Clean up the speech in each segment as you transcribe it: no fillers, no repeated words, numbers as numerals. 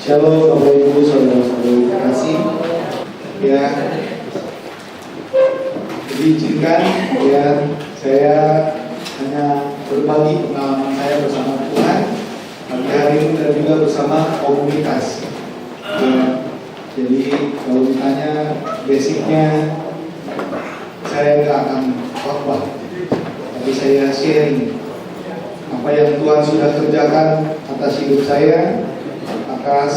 Shalom Bapak Ibu saudara-saudari terkasih. Ya, diizinkan ya saya hanya berbagi pengalaman saya bersama Tuhan pagi hari ini dan juga bersama komunitas. Ya, jadi kalau ditanya basicnya saya nggak akan khotbah, tapi saya sharing apa yang Tuhan sudah kerjakan atas hidup saya, atas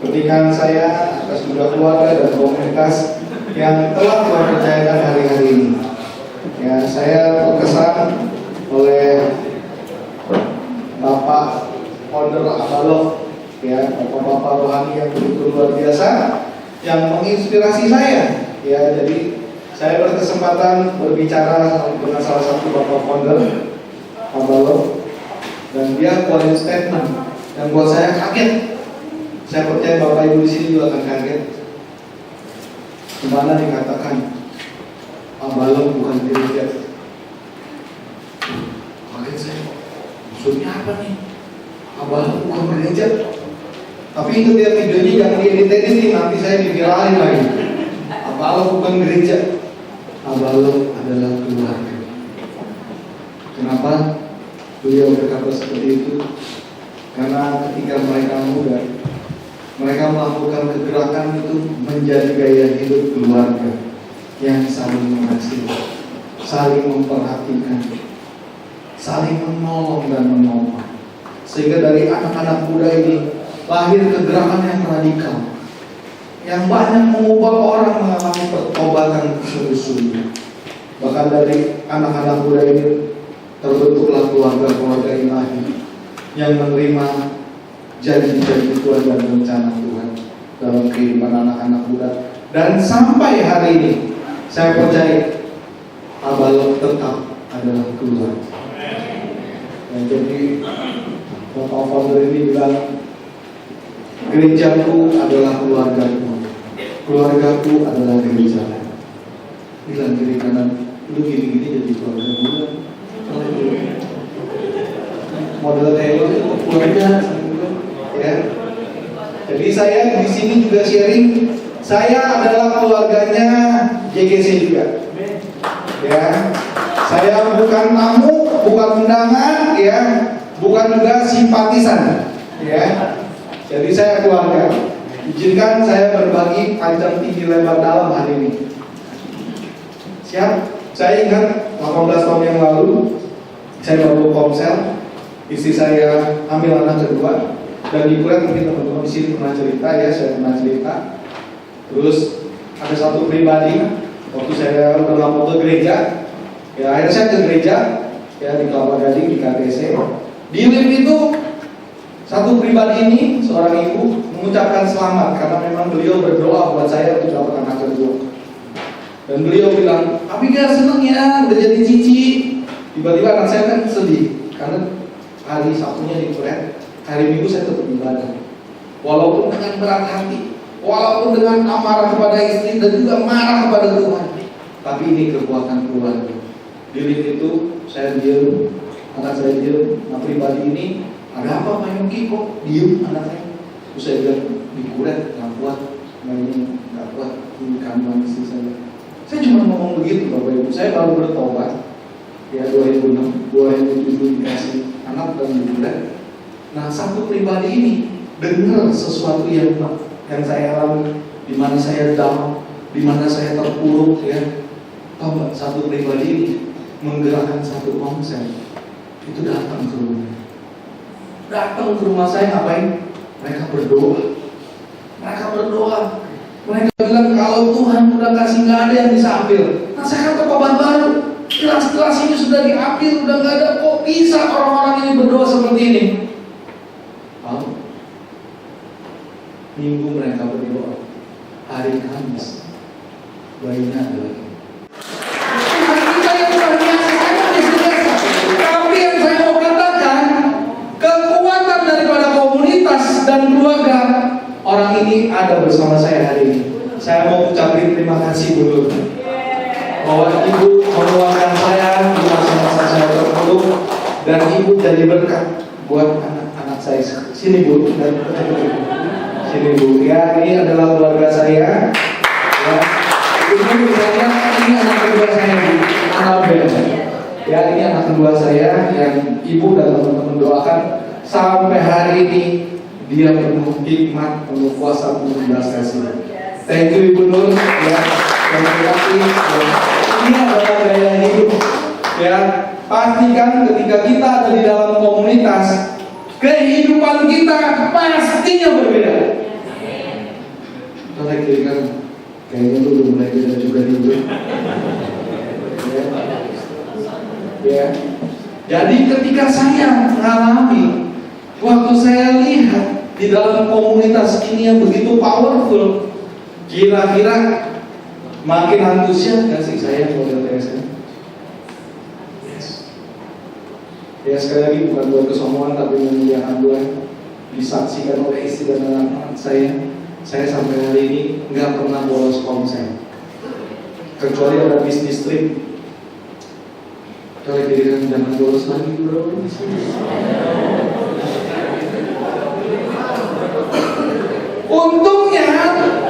pernikahan saya, atas juga keluarga dan komunitas yang telah Tuhan percayakan hari-hari ini. Ya, saya terkesan oleh Bapak Founder Abalok, ya, bapak-bapak rohani yang begitu luar biasa, yang menginspirasi saya. Ya, jadi saya berkesempatan berbicara dengan salah satu bapak founder Abalok, dan dia keluarin statement yang buat saya kaget. Saya percaya Bapak Ibu di sini juga akan kaget. Di mana dikatakan Abalok bukan gereja. Kaget saya. Maksudnya apa nih? Abalok bukan gereja. Tapi itu dia videonya yang diedit ini, nanti saya diviralin lagi. Abalok bukan gereja. Abalok adalah keluarga. Kenapa beliau berkata seperti itu? Karena ketika mereka muda, mereka melakukan kegerakan itu menjadi gaya hidup keluarga yang saling mengasihi, saling memperhatikan, saling menolong dan menopang. Sehingga dari anak-anak muda ini lahir kegerakan yang radikal, yang banyak mengubah orang mengalami pertobatan sungguh-sungguh. Bahkan dari anak-anak muda ini terbentuklah keluarga-keluarga ilahi yang menerima janji-janji Tuhan dan rencana Tuhan dalam kehidupan anak-anak muda. Dan sampai hari ini saya percaya Abalok tetap adalah keluarga. Dan jadi Bapak founder ini bilang, gerejaku adalah keluargaku, keluargaku adalah gerejaku. Bilang kiri kanan, lu gini-gini jadi keluarga gue. Model kayak itu keluarga, ya. Jadi saya di sini juga sharing, saya adalah keluarganya JGC juga, ya. Saya bukan tamu, bukan undangan, ya, bukan juga simpatisan, ya. Jadi saya keluarga. Izinkan saya berbagi panjang tinggi lebar dalam hari ini. Siap? Saya ingat 18 tahun yang lalu saya baru komsel. Istri saya hamil anak kedua, dan di kuliah mungkin teman-teman di sini pernah cerita, ya, saya pernah cerita. Terus ada satu pribadi waktu saya udah mau ke gereja, ya akhirnya saya ke gereja, ya di Kelapa Gading di KTC. Di lift itu satu pribadi ini, seorang ibu mengucapkan selamat karena memang beliau berdoa buat saya untuk dapat anak kedua. Dan beliau bilang, Abigail seneng ya udah jadi cici. Tiba-tiba anak saya kan sedih karena hari Sabtunya di kuliah, hari Minggu saya tetap ibadah. Walaupun dengan berat hati, walaupun dengan amarah kepada istri dan juga marah kepada Tuhan, tapi ini kekuatan keluarga. Di lift itu saya diam, anak saya diam. Nah pribadi ini, ada apa Pak Yongki kok diam anak saya? Terus saya bilang, di kuliah nggak kuat, nggak kuat ini kandungan istri saya. Saya cuma ngomong begitu Bapak Ibu. Saya baru bertobat, ya 2006, 2007 dikasih anak dan bulan. Nah satu pribadi ini dengar sesuatu yang saya alami, di mana saya down, di mana saya terpuruk, ya. Tahu nggak, satu pribadi ini menggerakkan satu konsep itu datang ke rumah. Datang ke rumah saya ngapain? Mereka berdoa. Mereka berdoa. Mereka bilang kalau Tuhan udah kasih, nggak ada yang bisa ambil. Nah saya kan tobat baru. Kelas-kelas ini sudah diambil, udah nggak ada. Kok bisa orang-orang ini berdoa seperti ini? Minggu mereka berdoa, hari Kamis bayinya ada lagi. Kita yang luar biasa, tapi yang saya mau katakan, kekuatan daripada komunitas dan keluarga orang ini ada bersama saya hari ini. Saya mau ucapin terima kasih dulu bahwa Ibu meluangkan saya di masa-masa saya terpuruk, dan Ibu jadi berkat buat anak-anak saya. Sini Bu, dan Ini Bu, ya ini adalah keluarga saya. Ya, ini misalnya ini anak kedua saya Bu, anak Ben. Ya ini anak kedua saya yang Ibu dan teman-teman doakan sampai hari ini dia penuh hikmat, penuh kuasa, penuh belas kasih. Thank you Ibu Nur. Ya, terima kasih. Ini adalah gaya hidup. Ya, pastikan ketika kita ada di dalam komunitas, kehidupan kita pastinya berbeda. Kita kiri kan, kayaknya lu udah mulai beda juga nih gue. Ya. Jadi ketika saya mengalami, waktu saya lihat di dalam komunitas ini yang begitu powerful, kira-kira makin antusias gak sih saya model TSM? Ya sekali lagi bukan buat kesombongan tapi memuliakan Tuhan, disaksikan oleh istri dan anak-anak saya sampai hari ini nggak pernah bolos komsel kecuali ada bisnis trip. Kalau diri jangan bolos lagi bro. Untungnya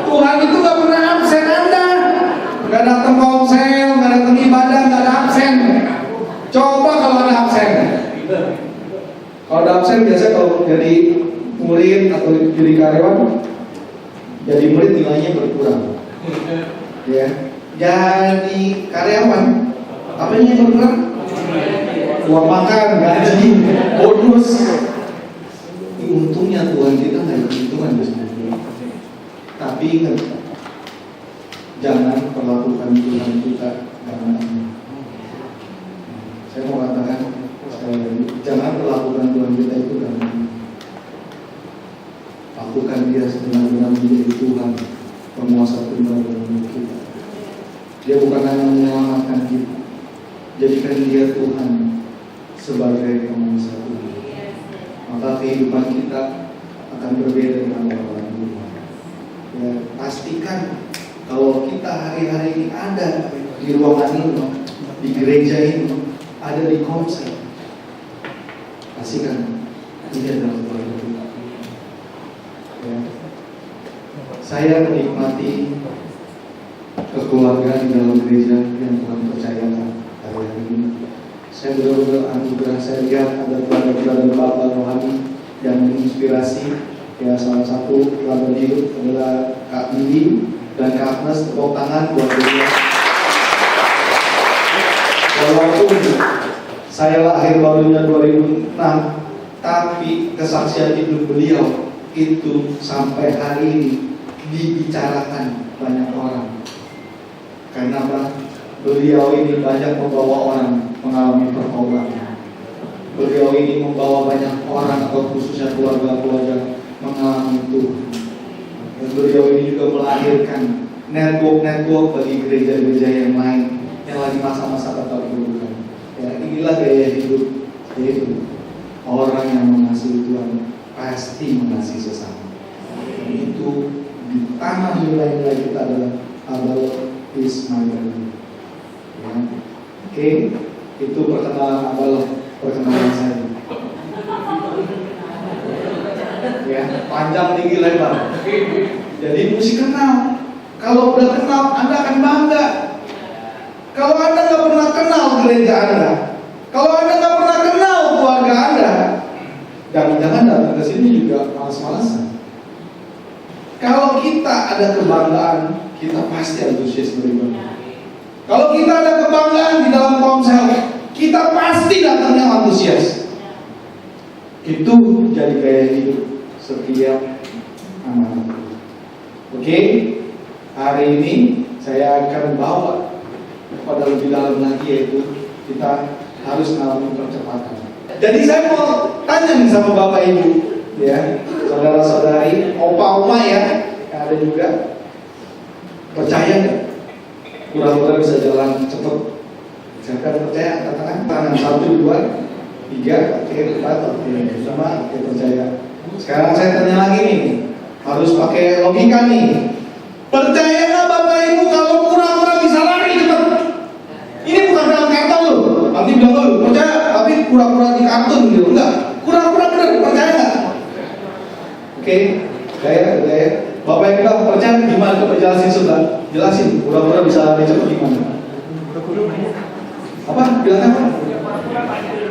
Tuhan itu nggak pernah absen Anda, nggak datang komsel, nggak datang ibadah, nggak ada absen. Coba kalau ada absen. Kalau ada absen biasanya kalau jadi murid atau jadi karyawan, jadi murid nilainya berkurang. Ya, jadi karyawan apa yang berkurang? Uang makan, gaji, bonus. Untungnya Tuhan kita nggak hitungan biasanya. Tapi ingat, jangan perlakukan Tuhan kita karena saya mau katakan jangan perlakukan Tuhan kita itu karena lakukan dia sebenar-benar menjadi Tuhan, penguasa tunggal dalam hidup kita. Dia bukan hanya menyelamatkan kita, jadikan dia Tuhan sebagai penguasa Tuhan. Maka kehidupan kita akan berbeda dengan orang Tuhan. Ya, pastikan kalau kita hari-hari ini ada di ruangan ini, di gereja ini, ada di komsel, pastikan ini adalah keluarga kita. Ya. Saya menikmati kekeluargaan di dalam gereja yang Tuhan percayakan hari ini. Saya benar-benar anugerah, saya lihat ada keluarga dan bapak rohani yang menginspirasi. Ya, salah satu keluarga hidup adalah Kak Billy dan Kak Agnes. Tepuk tangan buat dia. Walaupun saya lahir barunya 2006, tapi kesaksian hidup beliau itu sampai hari ini dibicarakan banyak orang. Karena apa? Beliau ini banyak membawa orang mengalami pertobatan. Beliau ini membawa banyak orang atau khususnya keluarga-keluarga mengalami Tuhan. Dan beliau ini juga melahirkan network bagi gereja-gereja yang lain yang lagi masa-masa keterpurukan. Ya, inilah gaya hidup, yaitu orang yang mengasihi Tuhan pasti mengasihi sesama. Dan itu ditanam nilai-nilai kita adalah Abel is my brother. Ya. Oke, itu perkenalan perkenalan saya. Ya, panjang tinggi lebar. Jadi mesti kenal. Kalau udah kenal, Anda akan bangga. Kalau Anda nggak pernah kenal gereja Anda, kalau Anda nggak pernah kenal keluarga Anda, jangan-jangan datang ke sini juga malas-malasan. Kalau kita ada kebanggaan, kita pasti antusias beribadah. Kalau kita ada kebanggaan di dalam komsel, kita pasti datangnya antusias. Itu jadi gaya hidup setiap anak-anak. Oke, hari ini saya akan bawa pada lebih dalam lagi, yaitu kita harus mengalami percepatan. Jadi saya mau tanya nih sama Bapak Ibu, ya, saudara-saudari, opa-oma ya, yang ada juga, percaya nggak? Pura-pura bisa jalan cepat. Siapa percaya? Katakan tangan 1, 2, 3, oke, 4, oke, sama, oke, percaya. Sekarang saya tanya lagi nih, harus pakai logika nih. Percaya nggak Bapak Ibu kalau pura-pura bisa lari cepat? Ini bukan dalam karton loh. Nanti bilang loh, percaya, tapi pura-pura di kartun gitu. Enggak, pura-pura benar, percaya nggak? Oke, Percaya. Bapak yang bilang percaya gimana? Coba jelasin sudah. Jelasin. Pura-pura bisa lari cepat gimana? Apa? Bilang apa?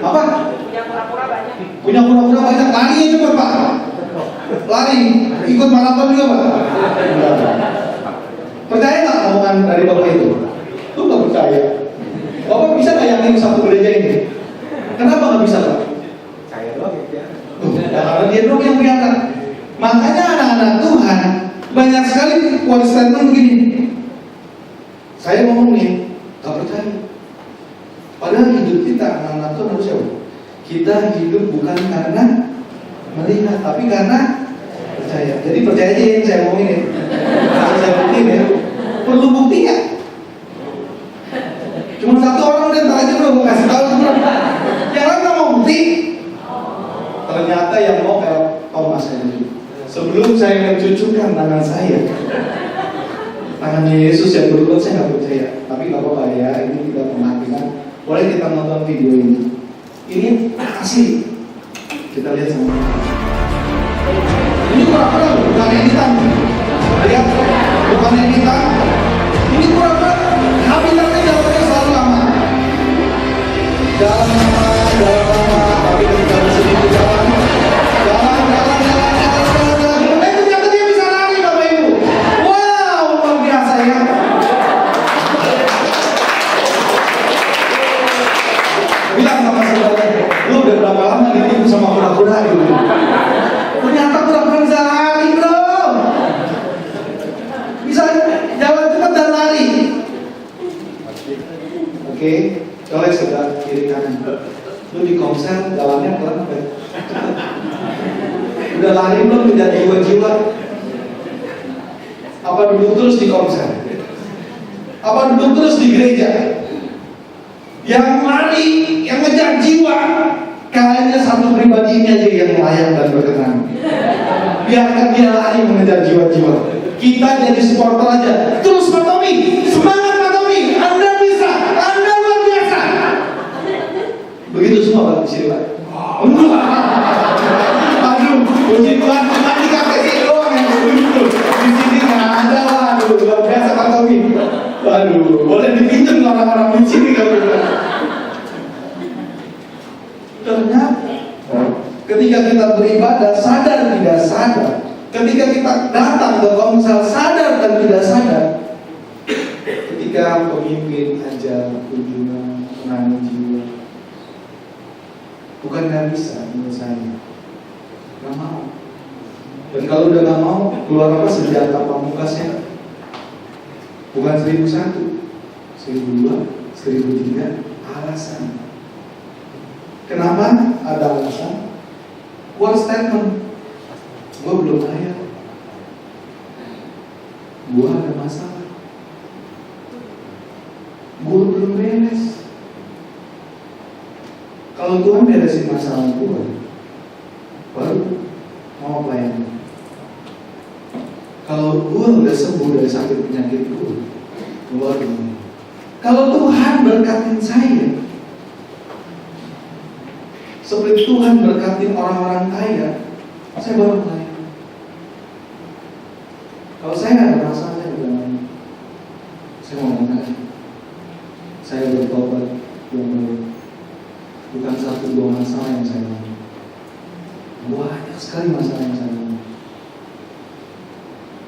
Apa? Punya pura-pura banyak. Lari aja cepat Pak. Lari. Ikut maraton juga Pak. Percaya nggak omongan dari Bapak itu? Lu nggak percaya? Bapak bisa nggak yakin satu gereja ini? Kenapa nggak bisa Pak? Saya doang ya. Karena dia doang yang kelihatan. Makanya anak-anak Tuhan banyak sekali quote statement begini. Saya ngomong nih, gak percaya. Padahal hidup kita anak-anak Tuhan harus siapa? Kita hidup bukan karena melihat, tapi karena percaya. Jadi percaya aja yang saya ngomongin ya. Saya buktiin ya. Perlu bukti nggak? Cuma satu orang udah ntar aja bro, kasih tahu bro. Yang lain nggak mau bukti. Ternyata yang mau kayak Thomas ini. Sebelum saya mencucukkan tangan saya, tangannya Yesus yang berbuat, saya nggak percaya. Tapi nggak apa-apa ya, ini kita perhatikan. Boleh kita nonton video ini. Ini asli. Kita lihat sama. Ini pura-pura bukan editan. Lihat, bukan editan. Ini pura-pura. Habitatnya jalannya selalu lama. Jalan lama. Tapi ketika sedikit jalan. Ternyata dia bisa lari Bapak Ibu. Wow, luar biasa ya. Bilang sama saudara, lu udah berapa lama ditipu sama kura-kura gitu. Ternyata kura-kura bisa lari bro. Bisa jalan cepat dan lari. Oke, colek sebelah kiri kanan. Lu di konser jalannya pelan apa? Udah lari belum tidak jiwa-jiwa? Apa duduk terus di konser? Apa duduk terus di gereja? Yang lari, yang ngejar jiwa, kayaknya satu pribadi ini aja yang layak dan berkenan. Biarkan dia lari mengejar jiwa-jiwa. Kita jadi supporter aja. Terus Pak Tommy, semangat Pak Tommy, Anda bisa, Anda luar biasa. Begitu semua Pak di sini Pak. Aduh, puji Tuhan, cuma di KPC doang yang begitu. Di sini nggak ada lah, aduh, luar biasa Pak Tommy. Aduh, boleh dipinjam orang-orang di sini kalau gitu. Ternyata ketika kita beribadah sadar tidak sadar, ketika kita datang ke komsel sadar dan tidak sadar, ketika pemimpin ajar kunjungan menangani jiwa, bukan nggak bisa menurut saya, nggak mau. Dan kalau udah nggak mau, keluar apa senjata pamungkasnya? Bukan 1001, 1002, 1003, alasan. Kenapa ada alasan? One statement, gue belum kaya, gue ada masalah, gue belum beres. Kalau Tuhan beresin masalah gue, baru mau pelayanan. Kalau gue udah sembuh dari sakit penyakit gue, baru. Kalau Tuhan berkatin saya, seperti Tuhan berkatin orang-orang kaya, saya baru mulai. Kalau saya nggak ada masalah, saya bilang, saya mau ngomong, saya bertobat yang baru. Bukan satu dua masalah yang saya mau. Banyak sekali masalah yang saya mau.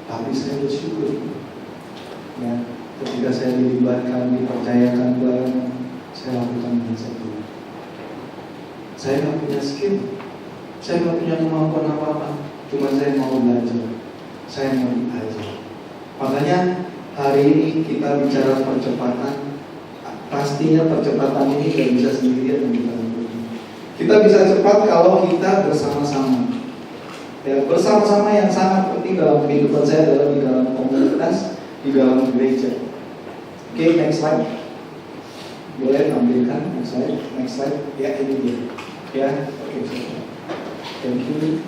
Tapi saya bersyukur, ya, ketika saya dilibatkan, dipercayakan pelayanan, saya lakukan dengan satu. Saya nggak punya skill, saya nggak punya kemampuan apa-apa, cuma saya mau belajar, saya mau diajar. Makanya hari ini kita bicara percepatan, pastinya percepatan ini tidak bisa sendirian. Kita bisa cepat kalau kita bersama-sama. Ya, bersama-sama yang sangat penting dalam kehidupan saya adalah di dalam komunitas, di dalam gereja. Oke, next slide. Boleh tampilkan next slide. Ya, ini dia. Ya, oke. Thank you.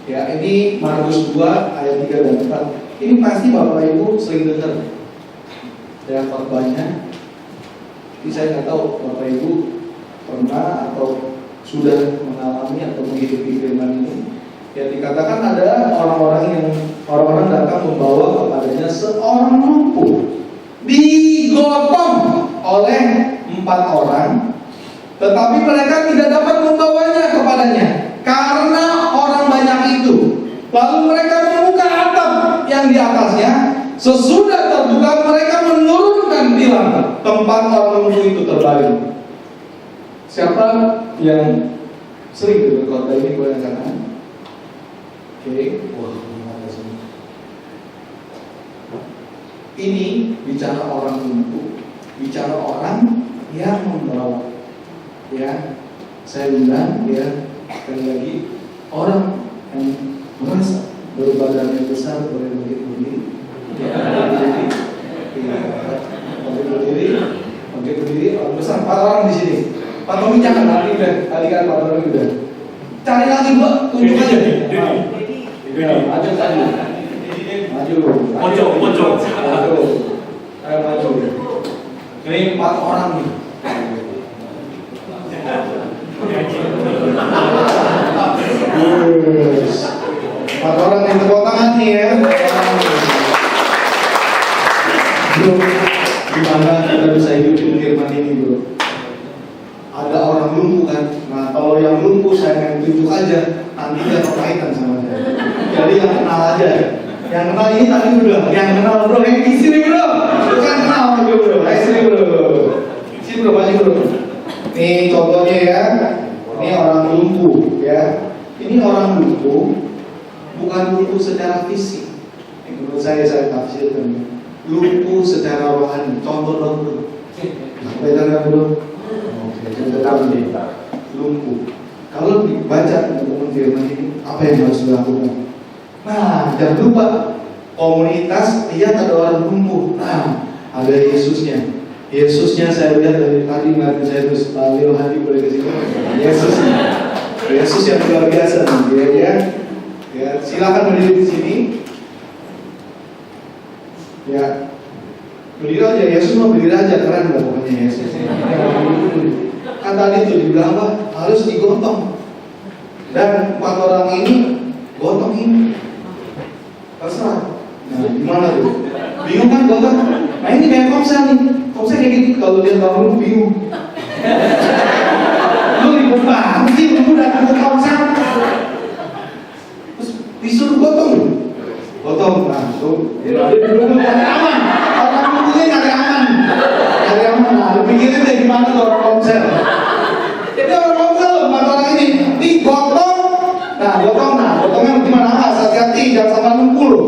Ya, ini Markus 2 ayat 3 dan 4. Ini pasti Bapak Ibu sering dengar. Ya, khotbahnya. Tapi saya nggak tahu Bapak Ibu pernah atau sudah mengalami atau menghidupi firman ini. Ya, dikatakan ada orang-orang datang membawa kepadanya seorang lumpuh, digotong oleh 4 orang, tetapi mereka tidak dapat membawanya kepadanya karena orang banyak itu. Lalu mereka membuka atap yang di atasnya. Sesudah terbuka, mereka menurunkan tiang tempat orang lumpuh itu terbaring. Siapa yang sering dengar khotbah ini boleh angkat tangan? Oke, wah, ini bicara orang lumpuh, bicara orang yang membawa. Ya, saya undang ya, sekali lagi orang yang merasa berbadannya besar boleh berdiri. Ya, berdiri, orang besar, 4 orang di sini. Pak Tommy jangan lari deh, tadi kan Pak Tommy udah. Cari lagi gua, tunjuk aja. Maju. Ayo maju. Ini 4 orang nih. Yes. 4 orang yang tepuk tangan nih ya. Bro, gimana kita bisa hidup di firman ini bro? Ada orang lumpuh kan? Nah kalau yang lumpuh saya akan tunjuk aja, nanti dia berkaitan sama saya. Jadi yang kenal aja. Yang kenal ini tadi udah. Yang kenal bro, yang di sini bro. Bukan kenal bro, sini bro. Sini bro, maju bro. Nih contohnya ya. Ini orang lumpuh ya. Ini orang lumpuh bukan lumpuh secara fisik. Menurut saya tafsirkan lumpuh secara rohani. Contoh dong bro. Beda kan bro? Lumpuh. Kalau dibaca teman-teman firman ini, apa yang harus dilakukan? Nah, jangan lupa komunitas lihat ada orang lumpuh. Nah, ada Yesusnya. Yesusnya saya lihat dari tadi ngeliatin saya terus Leo Hadi boleh ke sini. Yesus yang luar biasa nih, ya. Silakan berdiri di sini. Ya, berdiri aja. Yesus mau berdiri aja, keren lah pokoknya Yesus. Kan tadi tuh dibilang apa? Harus digotong. Dan 4 orang ini gotong ini. Terserah. Nah, gimana tuh? Bingung kan gotong? Nah ini kayak komsel nih. Komsel kayak gitu kalau dia bangun bingung. Lu ribut banget sih, lu datang ke komsel. Terus disuruh gotong. Gotong. Nah, tuh. Duduk aman. Orang mungkin nyari aman. Nah, lu pikirin deh gimana tuh orang komsel. Jadi orang komsel, 4 orang ini digotong. Nah, gotongnya gimana? Hati-hati, jangan sampai lumpuh loh.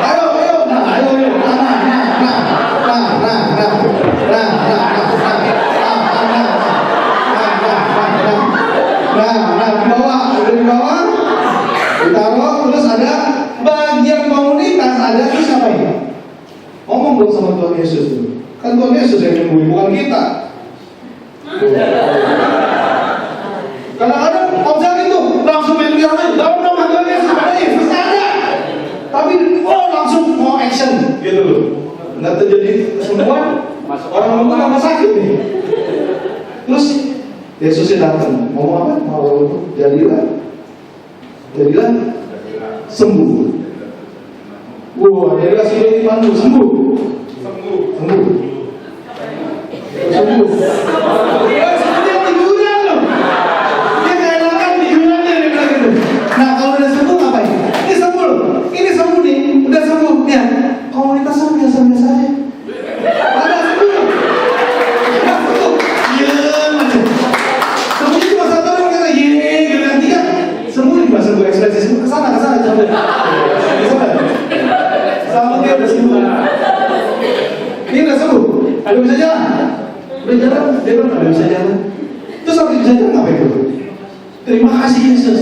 Ayo. Di bawah, ditaruh, terus ada bagian komunitas, ada terus apa ini? Ngomong dong sama Tuhan Yesus tuh. Kan Tuhan Yesus yang nyembuhin, bukan kita. Kadang-kadang objek itu langsung main biar aja, tahu nama Tuhan Yesus ada Yesus ada. Tapi langsung mau action gitu loh. Nggak terjadi kesembuhan, orang lumpuh tambah sakit nih. Terus Yesusnya datang, ngomong apa? Mau jadilah sembuh. Wah, jadilah sembuh. Nah, kalau udah sembuh ngapain? Ini sembuh nih, udah sembuh. Ya, komunitasnya biasa-biasa aja. Ada sembuh. Sembuh cuma satu orang kata gitu nanti kan sembuh nih bahasa gue ekspresi sembuh kesana sampai. Sama dia udah sembuh. Ini udah sembuh. Udah bisa jalan. Dia kan udah bisa jalan. Terus sampai bisa jalan ngapain dulu? Terima kasih Yesus.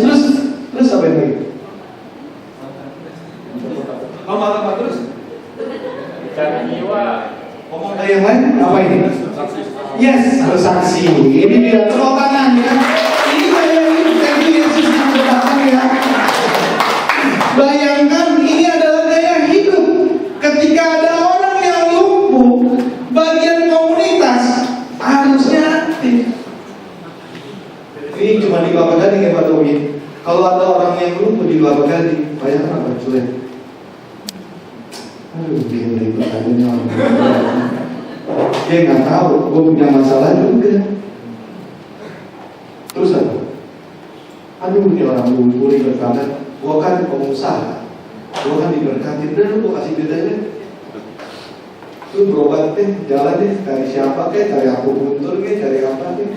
Terus apa yang lagi? Lama terus. Cari jiwa. Ngomong ke yang lain apa ini? Yes, bersaksi. Ini dia tepuk tangan ya. Ini kayak ini tadi Yesus menjelaskan ya. Bayangkan ini adalah gaya hidup. Ketika ada orang yang lumpuh, bagian komunitas harusnya aktif. Ini cuma di Bapak tadi ya Pak Tommy. Kalau ada orang yang lumpuh di Kelapa Gading, bayangkan apa cuek? Aduh, bikin ribet aja nih orang. Dia nggak tahu, gue punya masalah juga. Terus apa? Aduh, ini orang lumpuh ribet banget. Gue kan pengusaha, gue kan diberkati. Udah lu gue kasih duit aja. Lu berobat deh, jalan deh, cari siapa kek, cari akupuntur kek, cari apa kek.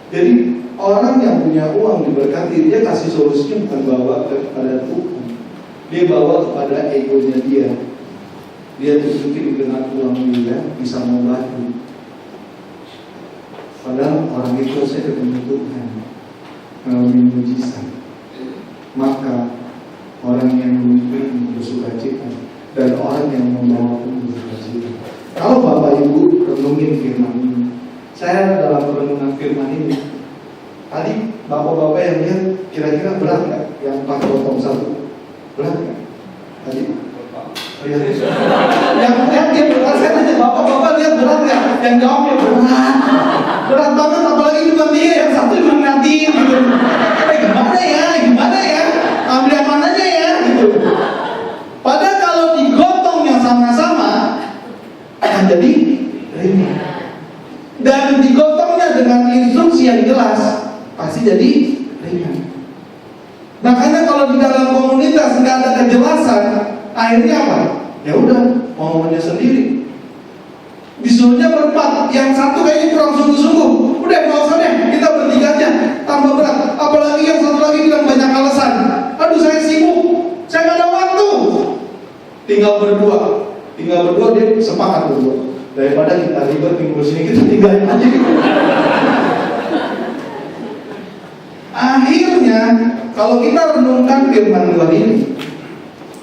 Jadi orang yang punya uang diberkati, dia kasih solusinya bukan bawa kepada Tuhan, dia bawa kepada egonya dia. Dia tunjukin dengan uang dia bisa membantu. Padahal orang itu saya ketemu Tuhan melalui mujizat. Maka orang yang memimpin bersukacita dan orang yang membawa pun bersukacita. Kalau Bapak Ibu renungin firman ini, saya dalam renungan firman ini, tadi bapak-bapak yang lihat kira-kira berat nggak? Yang 4:1 berat nggak? Tadi? Yang dia berat, saya tanya bapak-bapak lihat berat nggak? Yang jawabnya berat, berat banget. Apalagi cuma dia, yang satu cuma ngeliatin gitu. Gimana ya? Ambil yang mananya ya? Gitu. Padahal kalau digotong yang sama-sama akan jadi ringan. Dan digotongnya dengan instruksi yang jelas pasti jadi ringan. Makanya kalau di dalam komunitas nggak ada kejelasan, akhirnya apa? Ya udah, maunya sendiri. Disuruhnya berempat, yang satu kayaknya kurang sungguh-sungguh. Udah nggak usah deh, kita bertiga aja, tambah berat. Apalagi yang satu lagi bilang banyak alasan. Aduh saya sibuk, saya nggak ada waktu. Tinggal berdua dia sepakat berdua. Daripada kita ribet minggu sini, kita tinggalin aja gitu. Akhirnya kalau kita renungkan firman Tuhan ini,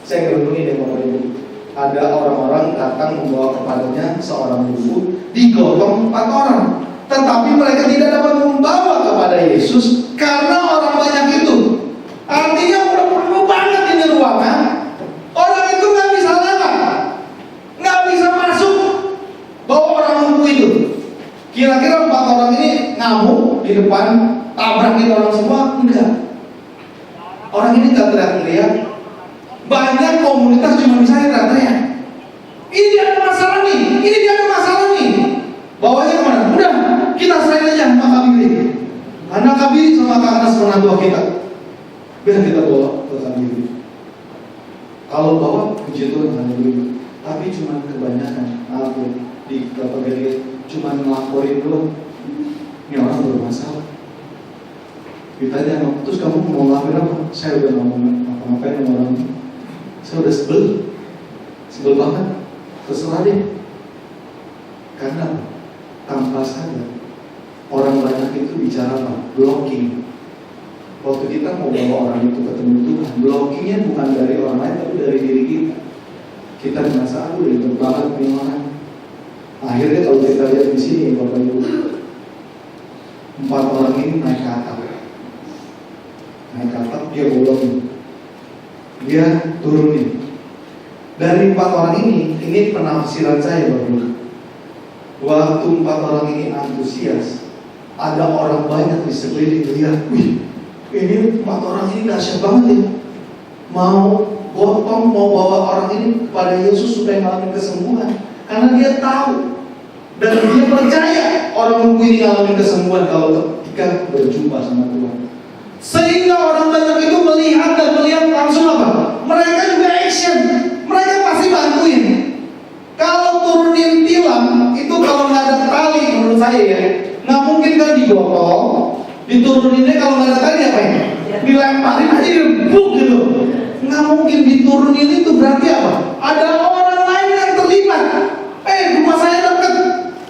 saya renungin ya Bapak Ibu, ada orang-orang datang membawa kepadanya seorang lumpuh, digotong 4 orang, tetapi mereka tidak dapat membawa kepada Yesus karena orang banyak itu. Artinya udah penuh banget ini ruangan, orang itu nggak bisa lewat, nggak bisa masuk bawa orang lumpuh itu. Kira-kira 4 orang ini ngamuk di depan, tabrakin orang semua? Enggak. Orang ini nggak teriak-teriak. Banyak komunitas cuma bisa teriak-teriak. Ini dia ada masalah nih. Bawanya kemana? Udah, kita serahin aja sama Kabiri. Anak Kabiri sama Kak Anas pernah tua kita. Biar kita bawa ke Kabiri. Kalau bawa, puji Tuhan, haleluya. Tapi cuma kebanyakan, di Kelapa Gading cuma ngelaporin dulu. Ini orang bermasalah. Ditanya, terus kamu mau ngelakuin apa? Saya udah mau ngapain sama orang ini. Saya udah sebel banget. Terserah deh. Karena tanpa sadar orang banyak itu bicara apa? Blocking. Waktu kita mau bawa orang itu ketemu Tuhan, blockingnya bukan dari orang lain tapi dari diri kita. Kita merasa aku udah itu banget nih orang. Akhirnya kalau kita lihat di sini Bapak Ibu, 4 orang ini naik ke atap. Dia bolongin, dia turunin. Dari 4 orang ini penafsiran saya Bapak Ibu. Waktu 4 orang ini antusias, ada orang banyak di sekeliling lihat, wih, ini 4 orang ini dahsyat banget ya. Mau gotong, mau bawa orang ini kepada Yesus supaya ngalamin kesembuhan. Karena dia tahu dan dia percaya orang lumpuh ini ngalamin kesembuhan kalau ketika berjumpa sama Tuhan. Sehingga orang banyak itu melihat langsung apa? Mereka juga action. Mereka pasti bantuin. Kalau turunin tilam itu kalau nggak ada tali menurut saya ya, nggak mungkin kan digotong. Dituruninnya kalau nggak ada tali apa ya? Dilemparin aja dibuk gitu. Nggak mungkin diturunin itu berarti apa? Ada orang lain yang terlibat. Rumah saya deket,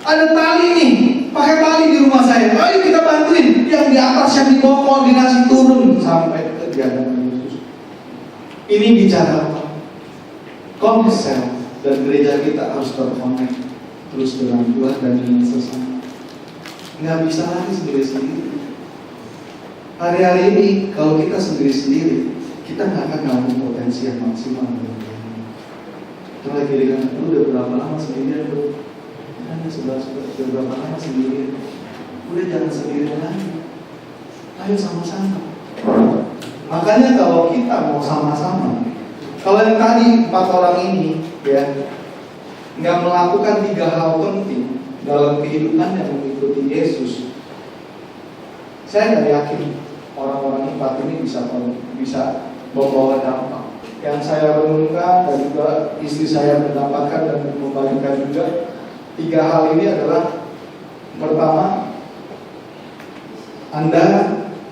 ada tali nih, pakai tali di rumah saya. Ayo kita bantuin. Yang di atas yang di bawah koordinasi turun sampai ke hadapan Yesus. Ini bicara apa? Konsep dan gereja kita harus terkonek terus dengan Tuhan dan dengan sesama. Nggak bisa lagi sendiri-sendiri. Hari-hari ini kalau kita sendiri-sendiri, kita nggak akan ngalamin potensi yang maksimal. Kita lagi dengan, lu udah berapa lama sendirian bro? Hanya udah berapa lama sendirian? Udah jangan sendirian lagi. Ayo sama-sama. Makanya kalau kita mau sama-sama, kalau yang tadi 4 orang ini ya nggak melakukan 3 hal penting dalam kehidupan yang mengikuti Yesus, saya nggak yakin orang-orang 4 ini bisa membawa dampak. Yang saya renungkan dan juga istri saya mendapatkan dan membagikan juga 3 hal ini adalah: pertama, Anda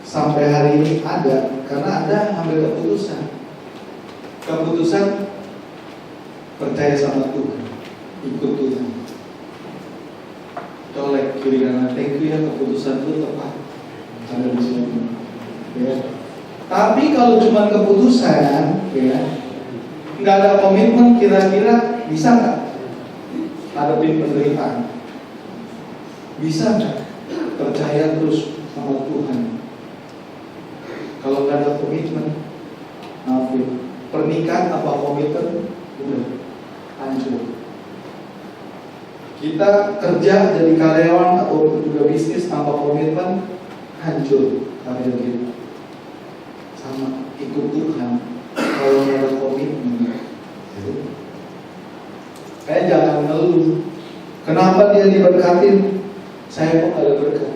sampai hari ini ada karena Anda ambil keputusan percaya sama Tuhan, ikut Tuhan. Colek kiri kanan, thank you ya, keputusan itu tepat ada di sini. Ya. Tapi kalau cuma keputusan, ya, nggak ada komitmen, kira-kira bisa nggak hadapin penderitaan? Bisa nggak percaya terus sama Tuhan? Kalau nggak ada komitmen, maaf ya, pernikahan apa komitmen udah hancur. Kita kerja jadi karyawan atau juga bisnis tanpa komitmen, hancur karir kita. Sama ikut Tuhan, kalau nggak ada komitmen, kayak jangan ngeluh. Kenapa dia diberkatin? Saya kok nggak ada berkat?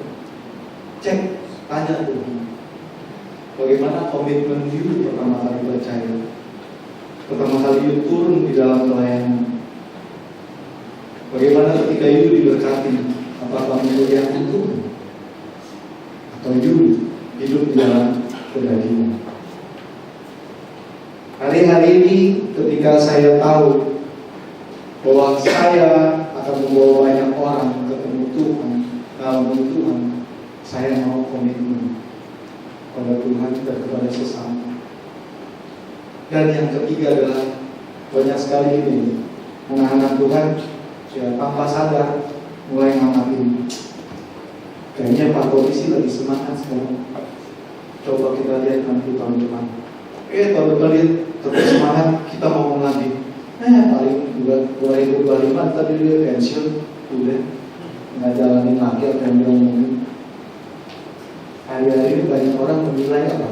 Cek, tanya Tuhan. Bagaimana komitmen you pertama kali percaya? Pertama kali you turun di dalam pelayanan. Bagaimana ketika you diberkati? Apakah memuliakan Tuhan? Atau you hidup di dalam kedagingan? Hari-hari ini ketika saya tahu bahwa saya akan membawa banyak orang ketemu Tuhan, dalam Tuhan, saya mau komitmen pada Tuhan dan kepada sesama. Dan yang ketiga adalah banyak sekali ini anak-anak Tuhan ya tanpa sadar mulai ngamatin. Kayaknya Pak Polisi lagi semangat sekarang. Coba kita lihat nanti tahun depan. Tahun depan lihat tetap semangat, kita mau lagi. Paling 2025 tadi dia pensiun, udah nggak jalanin lagi apa yang dia omongin. Hari-hari ini banyak orang menilai apa?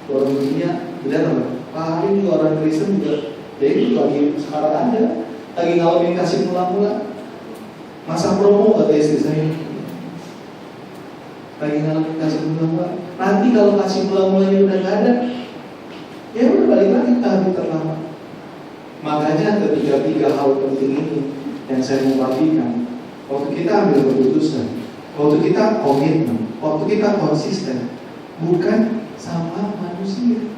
Orang dunia bilang apa? Hari ini orang Kristen juga, jadi lagi sekarang aja lagi ngalamin kasih mula-mula. Masa promo kata istri saya, lagi ngalamin kasih mula-mula. Nanti kalau kasih mula-mulanya udah nggak ada, ya udah balik lagi ke hari terlama. Makanya ketiga hal penting ini yang saya mau bagikan, waktu kita ambil keputusan, waktu kita komitmen, waktu kita konsisten, bukan sama manusia,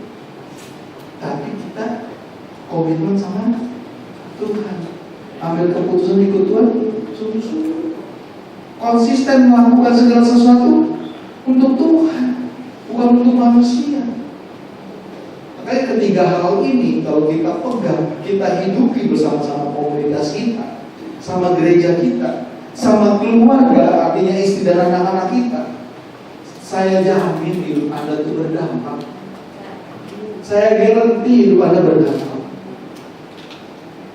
tapi kita komitmen sama Tuhan. Ambil keputusan ikut Tuhan, sungguh-sungguh konsisten melakukan segala sesuatu untuk Tuhan, bukan untuk manusia. Makanya ketiga hal ini kalau kita pegang, kita hidupi bersama-sama komunitas kita, sama gereja kita, sama keluarga, artinya istri dan anak-anak kita, saya jamin hidup Anda itu berdampak. Saya garanti hidup Anda berdampak.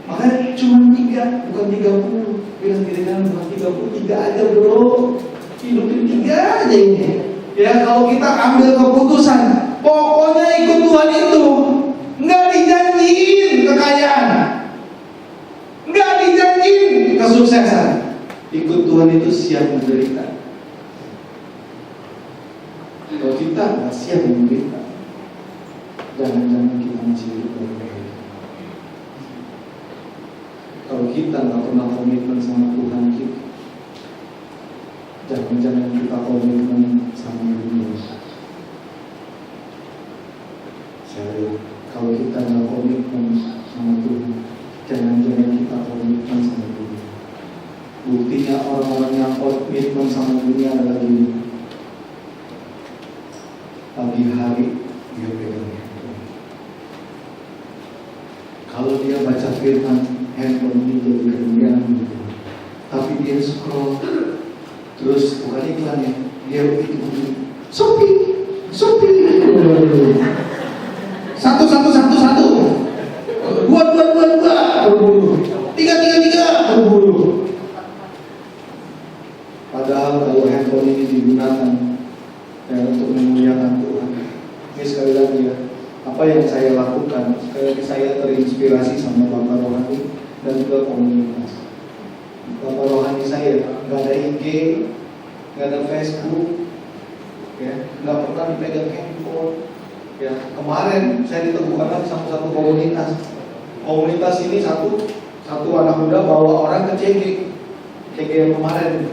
Makanya cuma 3, bukan 30. Bilang kira-kira bukan 33 aja bro. Hidupin 3 aja ini. Ya kalau kita ambil keputusan, pokoknya ikut Tuhan itu, nggak dijanjiin kekayaan, nggak dijanjiin kesuksesan. Ikut Tuhan itu siap menderita. Kalau kita nggak siap menderita, jangan-jangan kita masih hidup baik-baik. Kalau kita nggak pernah komitmen sama Tuhan kita, jangan-jangan kita komitmen sama dunia. Kalau kita nggak komitmen sama Tuhan, jangan-jangan kita komitmen sama dunia. Buktinya orang-orang yang komitmen sama dunia adalah gini: pagi hari dia pegang handphone. Kalau dia baca firman, handphone ini jadi kemuliaan gitu. Tapi dia scroll, terus bukan iklan ya, dia itu Shopee. Satu. 2, 3, berburu. Padahal kalau handphone ini digunakan untuk memuliakan Tuhan, terinspirasi sama Bapak Rohani dan juga komunitas. Bapak Rohani saya nggak ada IG, nggak ada Facebook, ya, nggak pernah dipegang handphone. Ya, kemarin saya ditemukan lagi sama satu komunitas. Komunitas ini satu anak muda bawa orang ke CG yang kemarin.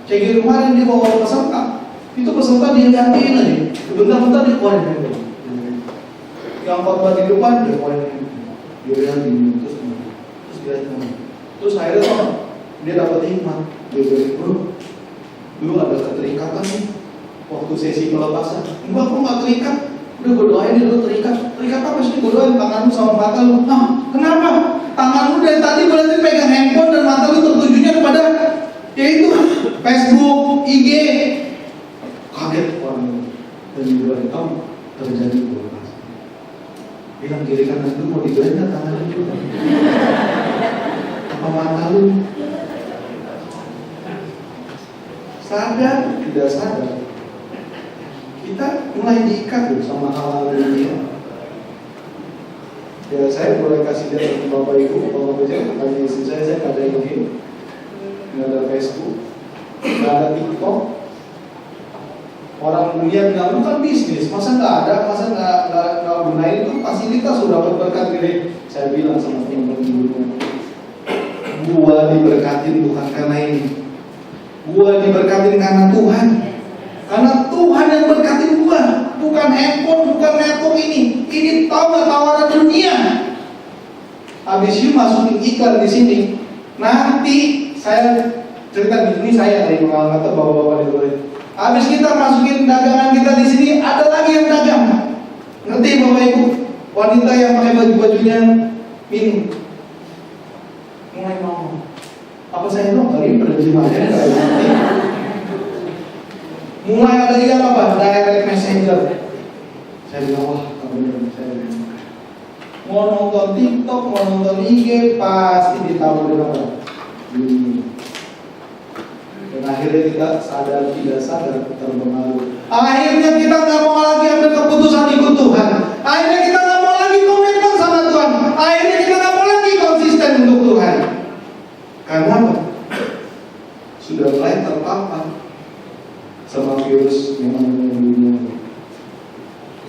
CG kemarin dia bawa peserta. Itu peserta dia liatin aja. Bentar-bentar dia keluarin handphone. Yang khotbah di depan dia keluarin handphone. Dia liatin terus dia liatin. Terus akhirnya dia dapat hikmah. Dia bilang, bro, dulu ada keterikatan nih waktu sesi pelepasan. Enggak, kok nggak terikat? Udah berdoain dulu terikat. Terikat apa sih? Berdoain tanganmu sama mata lu. Nah, kenapa? Tanganmu dari tadi berarti pegang handphone dan mata lu tertujunya kepada yaitu Facebook, IG. Kaget orang dan didoain kamu terjadi pelepasan. Bilang kiri kanan itu mau didoain kan tangan lu? Apa mata lu? Sadar tidak sadar kita mulai diikat sama hal-hal dunia. Ya, saya boleh kasih data ke Bapak Ibu, kalau baca tanya istri saya nggak ada IG, nggak ada Facebook, nggak ada TikTok. Orang dunia bilang lu kan bisnis, masa nggak ada, masa nggak gunain itu fasilitas sudah berberkat diri. Saya bilang sama teman-teman, gua diberkatin bukan karena ini. Gua diberkatin karena Tuhan. Karena Tuhan yang berkatin gua, bukan handphone, bukan network ini. Ini tahu nggak tawaran dunia. Habis itu masukin iklan di sini. Nanti saya cerita di sini saya dari pengalaman kata bapak-bapak di luar. Habis kita masukin dagangan kita di sini, ada lagi yang dagang. Ngerti Bapak Ibu? Wanita yang pakai baju-bajunya ini mulai ngomong. Apa saya dong kali penerjemahnya nggak ngerti. Mulai ada yang apa? Direct messenger. Saya bilang wah kamu saya mau nonton TikTok, mau nonton IG pasti ditaburin apa? Dan akhirnya kita sadar tidak sadar terpengaruh. Akhirnya kita nggak mau lagi ambil keputusan ikut Tuhan. Akhirnya kita nggak mau lagi komitmen sama Tuhan. Akhirnya kita nggak mau lagi konsisten untuk Tuhan. Karena apa? Sudah mulai terpapar sama virus yang namanya dunia.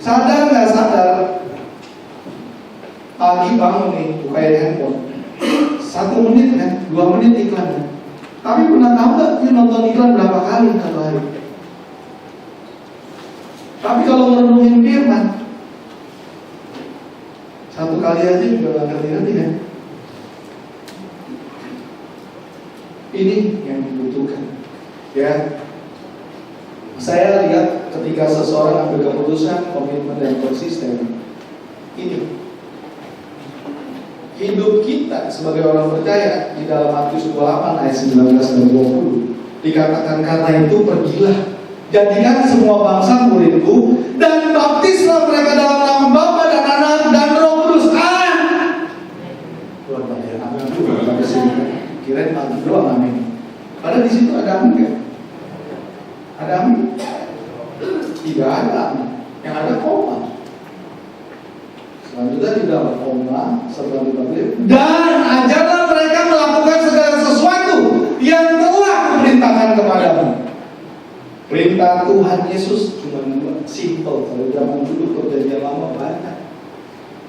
Sadar nggak sadar? Pagi bangun nih, bukain handphone. 1 menit kan, 2 menit iklan kan. Tapi pernah tahu nggak dia nonton iklan berapa kali satu hari? Tapi kalau merenungin firman, 1 kali aja juga nggak ngerti kan? Ini yang dibutuhkan. Ya, saya lihat ketika seseorang ambil keputusan, komitmen dan konsisten, ini hidup kita sebagai orang percaya di dalam Matius 28 ayat 19 dan 20 dikatakan karena itu pergilah, jadikan semua bangsa muridku dan baptislah mereka dalam nama Bapa dan Anak dan Roh Kudus. Luar biasa, amin dulu sampai sini. Kirain amin doang amin. Padahal di situ ada amin kan? Ada amin? Tidak ada amin. Yang ada koma. Selanjutnya tidak ada koma serta dibalik. Dan ajarlah mereka melakukan segala sesuatu yang telah kuperintahkan kepadamu. Perintah Tuhan Yesus cuma 2, simple. Kalau zaman dulu perjanjian lama banyak.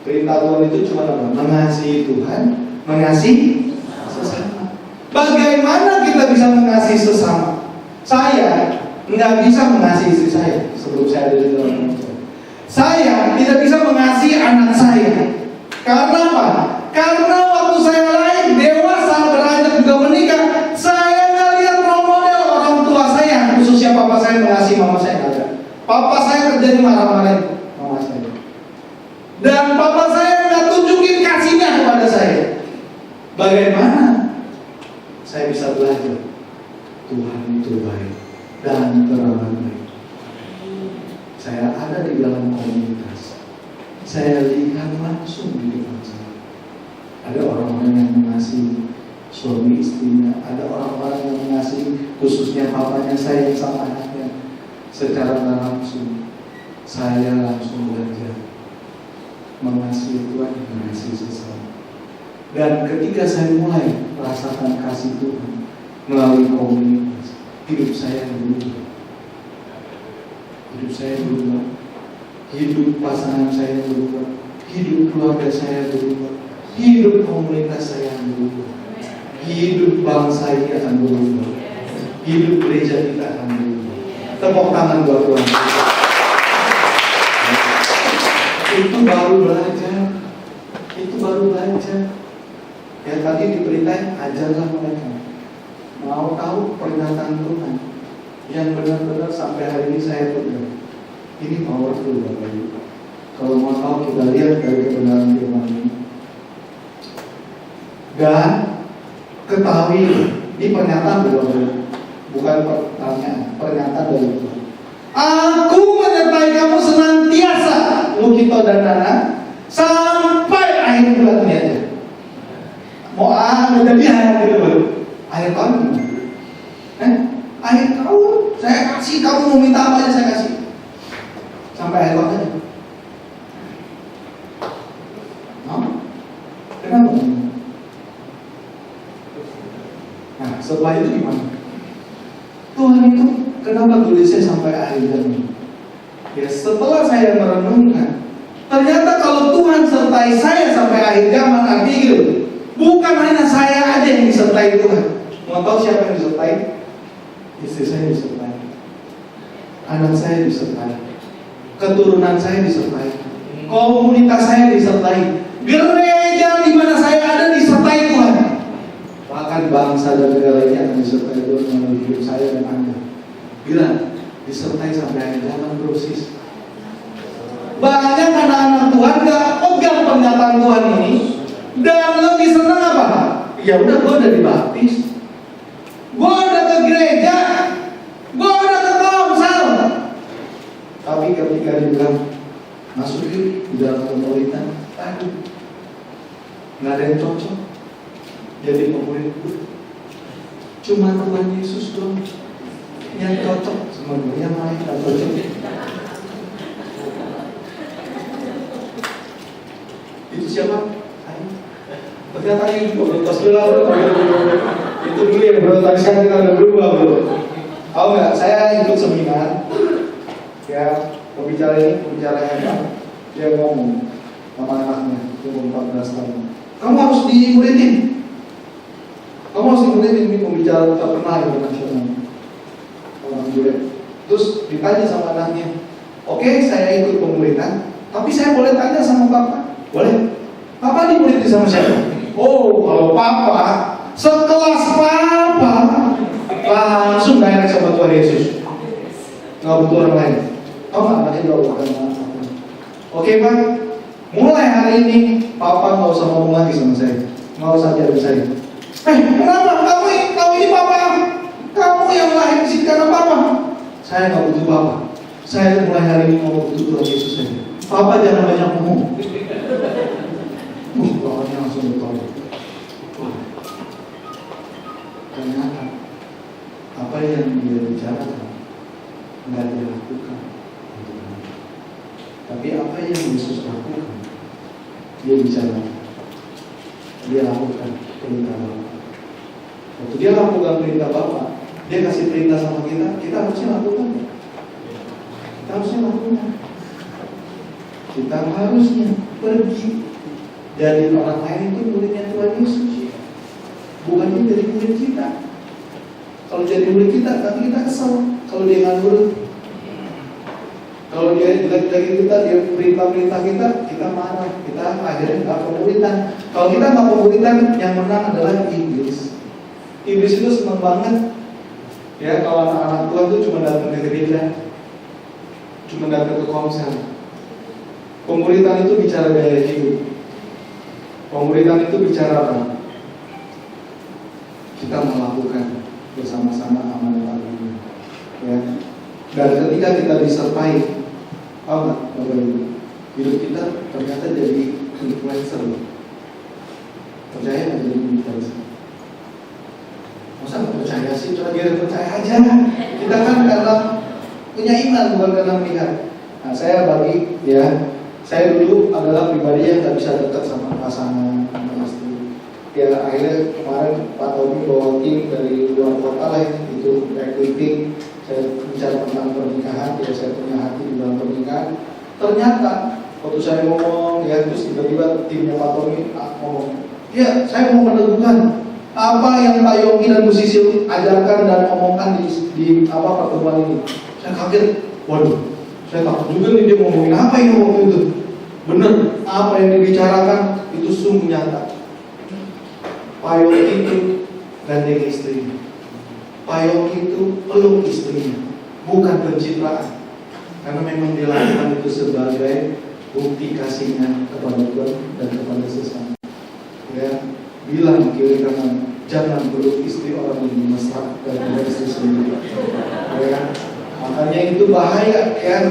Perintah Tuhan itu cuma apa? Mengasihi Tuhan, mengasihi sesama. Bagaimana kita bisa mengasihi sesama? Saya nggak bisa mengasihi istri saya sebelum saya ada di dalam rumah. Saya tidak bisa mengasihi anak saya. Karena apa? Karena waktu saya lahir dewasa beranjak juga menikah, saya nggak lihat role model orang tua saya, khususnya papa saya mengasihi mama saya nggak ada. Papa saya kerjanya marah-marahin mama saya. Dan papa saya nggak tunjukin kasihnya kepada saya. Bagaimana saya bisa belajar Tuhan itu baik dan teramat baik? Saya ada di dalam komunitas, saya lihat langsung di depan saya. Ada orang-orang yang mengasihi suami istrinya, ada orang-orang yang mengasihi khususnya papanya sayang sama anaknya. Secara langsung saya langsung belajar mengasihi Tuhan, mengasihi sesama. Dan ketika saya mulai merasakan kasih Tuhan melalui komunitas, hidup saya berubah. Hidup saya berubah. Hidup pasangan saya berubah. Hidup keluarga saya berubah. Hidup komunitas saya berubah. Hidup bangsa ini akan berubah. Hidup gereja kita akan berubah. Tepuk tangan buat Tuhan. Itu baru belajar. Itu baru belajar. Ya tadi diberitain, ajarlah mereka. Mau tahu pernyataan Tuhan yang benar-benar sampai hari ini saya pegang. Ini powerful Bapak Ibu. Kalau mau tahu kita lihat dari kebenaran firman ini. Dan ketahui ini pernyataan Bapak Ibu, bukan pertanyaan, pernyataan dari Tuhan. Aku menyertai kamu senantiasa, Lukito dan Nana, sampai akhir bulan ini aja. Mau jadi gitu baru. Akhir tahun gimana? Akhir tahun saya kasih, kamu mau minta apa aja saya kasih. Sampai akhir tahun aja. Kenapa? Nah, setelah itu gimana? Tuhan itu kenapa tulisnya sampai akhir zaman? Ya, setelah saya merenungkan, ternyata kalau Tuhan sertai saya sampai akhir zaman, artinya gitu, bukan hanya saya aja yang disertai Tuhan. Mau tahu siapa yang disertai? Istri saya disertai, anak saya disertai, keturunan saya disertai, komunitas saya disertai, gereja di mana saya ada disertai Tuhan. Bahkan bangsa dan negara ini akan disertai Tuhan melalui hidup saya dan Anda. Bila disertai sampai akhir zaman proses. Banyak anak-anak Tuhan gak pegang pernyataan Tuhan ini dan lebih senang apa? Ya udah, gue udah dibaptis, gue udah ke gereja, gue udah ke komsel. Tapi ketika dia bilang masuk di dalam pemerintahan, aduh, nggak ada yang cocok jadi pemurid. Cuma Tuhan Yesus doang yang cocok, semuanya yang lain nggak cocok. Itu siapa? Ternyata ini juga berontas dulu. Itu dulu yang berontas, sekarang kita udah berubah bro. Tahu nggak? Saya ikut seminar, ya pembicara ini pembicara hebat. Dia ngomong sama anaknya, umur 14 tahun. Kamu harus dimuridin. Kamu harus dimuridin, ini pembicara terkenal internasional. Orang bule. Terus ditanya sama anaknya, oke, saya ikut pemuridan, tapi saya boleh tanya sama bapak? Boleh. Papa dimuridin sama siapa? Oh, kalau papa sekelas papa langsung direct sama Tuhan Yesus. Nggak butuh orang lain. Anaknya udah bukan. Oke Pak, mulai hari ini papa nggak usah ngomong lagi sama saya, nggak usah jadi saya. Kenapa? Kamu ini papa, kamu yang lahir di sini karena papa. Saya nggak butuh papa. Saya mulai hari ini mau butuh Tuhan Yesus saja. Papa jangan banyak ngomong. Bapaknya langsung bertolak. Ternyata apa yang dia bicarakan nggak dia lakukan. Tapi apa yang Yesus lakukan, dia bicara, dia lakukan perintah Bapa. Waktu dia lakukan perintah Bapa, dia kasih perintah sama kita, kita harusnya lakukan. Kita harusnya lakukan. Kita harusnya pergi jadi orang lain itu muridnya Tuhan Yesus, bukan jadi murid kita. Kalau jadi murid kita, tapi kita kesal kalau dia nggak nurut. Kalau dia jelek-jelekin kita, dia perintah-perintah kita marah, kita akhirnya nggak pemuridan. Kalau kita nggak pemuridan, yang menang adalah iblis. Iblis itu senang banget, ya kalau anak-anak Tuhan itu cuma datang ke gereja, cuma datang ke komsel. Pemuridan itu bicara gaya hidup. Pemuridan itu bicara apa? Kita melakukan bersama-sama amanat agama, ya. Dan ketika kita disertai, tahu nggak, Bapak Ibu, hidup kita ternyata jadi influencer. Percaya nggak jadi influencer? Masa nggak percaya sih? Coba dia percaya aja. Kita kan karena punya iman, bukan karena melihat. Nah, saya bagi ya Saya dulu adalah pribadi yang nggak bisa dekat sama pasangan, sama istri. Ya akhirnya kemarin Pak Tommy bawa tim dari luar kota lah, itu equipping. Saya bicara tentang pernikahan, ya saya punya hati di dalam pernikahan. Ternyata waktu saya ngomong, ya terus tiba-tiba timnya Pak Tommy ngomong, ya saya mau meneguhkan apa yang Pak Yogi dan Bu Sisil ajarkan dan omongkan di pertemuan ini. Saya kaget, waduh, saya takut juga nih dia ngomongin apa ini waktu itu. Benar, apa yang dibicarakan itu sungguh nyata. Pak Yogi itu gandeng istrinya. Pak Yogi itu peluk istrinya, bukan pencitraan. Karena memang dilakukan itu sebagai bukti kasihnya kepada Tuhan dan kepada sesama. Ya, bilang kiri kanan, jangan peluk istri orang ini mesra daripada istri sendiri. Ya, makanya itu bahaya kan,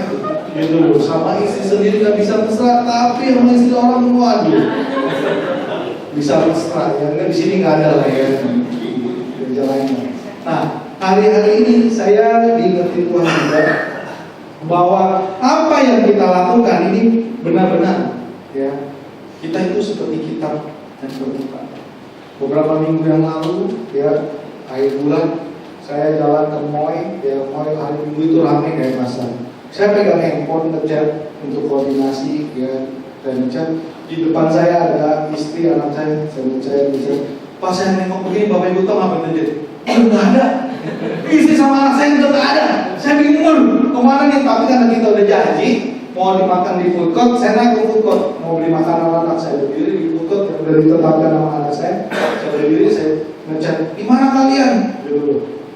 gitu. Sama istri sendiri nggak bisa mesra, tapi sama istri orang waduh bisa mesra. Ya, kan di sini nggak ada lah ya kerja lainnya. Nah, hari-hari ini saya diingetin Tuhan juga bahwa apa yang kita lakukan ini benar-benar ya, kita itu seperti kitab yang terbuka. Beberapa minggu yang lalu ya, akhir bulan saya jalan ke Moy, ya Moy hari Minggu itu ramai kayak pasar. Saya pegang handphone ngechat untuk koordinasi ya, dan ngechat di depan saya ada istri anak saya ngechat. Pas saya nengok begini, Bapak Ibu tahu apa yang terjadi? Nggak ada. Istri sama anak saya udah nggak ada. Saya bingung kemana nih, tapi karena kita udah janji mau dimakan di food court, saya naik ke food court, mau beli makanan anak saya berdiri di food court yang udah ditetapkan sama anak saya berdiri, saya ngechat, di mana kalian?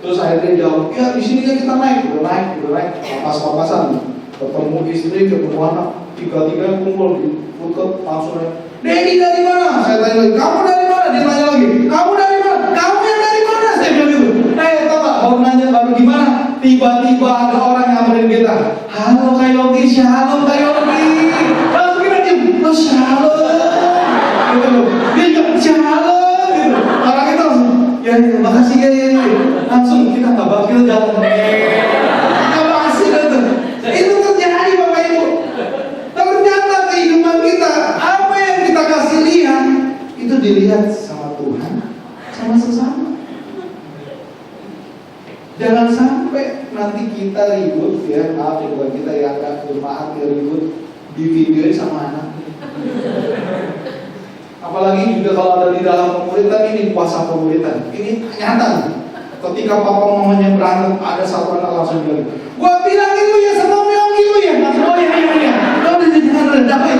Terus akhirnya jawab, ya di sini kan kita naik, udah naik, pas-pasan, ketemu istri, ketemu anak, tiga-tiga kumpul di food court, langsung naik. Dedi dari mana? Saya tanya lagi, kamu dari mana? Dia tanya lagi, kamu dari mana? Kamu yang dari mana? Saya bilang gitu. Tau gak, baru nanya baru gimana? Tiba-tiba ada orang yang nyamperin kita. Halo Kak Yogi, shalom Kak Yogi. Langsung kita diem, oh shalom. Gitu. Dia juga shalom. Gitu. Orang itu langsung, ya makasih ya. Langsung kita nggak bakal jalan. Makasih gitu. Itu terjadi Bapak Ibu. Ternyata kehidupan kita, apa yang kita kasih lihat, itu dilihat sama Tuhan, sama sesama. Jangan sampai nanti kita ribut ya, maaf ya buat kita yang agak jemaat ya ribut di videoin sama anak. Apalagi juga kalau ada di dalam pemuritan, ini puasa pemuritan, ini nyata. Ketika papa mamanya berantem, ada satu anak langsung bilang, gua bilang itu ya sama Yogi itu ya, oh iya, kau udah jangan damai.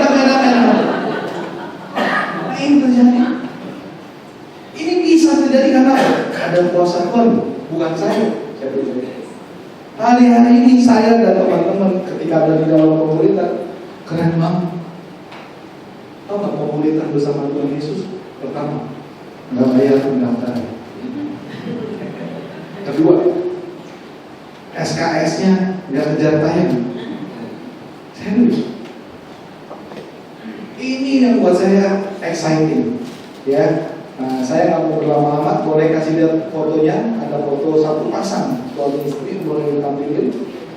Nah ini terjadi. Ini bisa terjadi karena ada kuasa Tuhan, bukan saya. Hari-hari ini saya dan teman-teman ketika ada di dalam pemuritan, keren banget. Tahu nggak pemuritan bersama Tuhan Yesus? Pertama, nggak bayar pendaftaran. Kedua, SKS-nya nggak kejar tayang. Serius. Ini yang buat saya exciting, ya. Nah, saya nggak mau berlama-lama, boleh kasih lihat fotonya. Ada foto satu pasang suami istri, boleh ditampilin.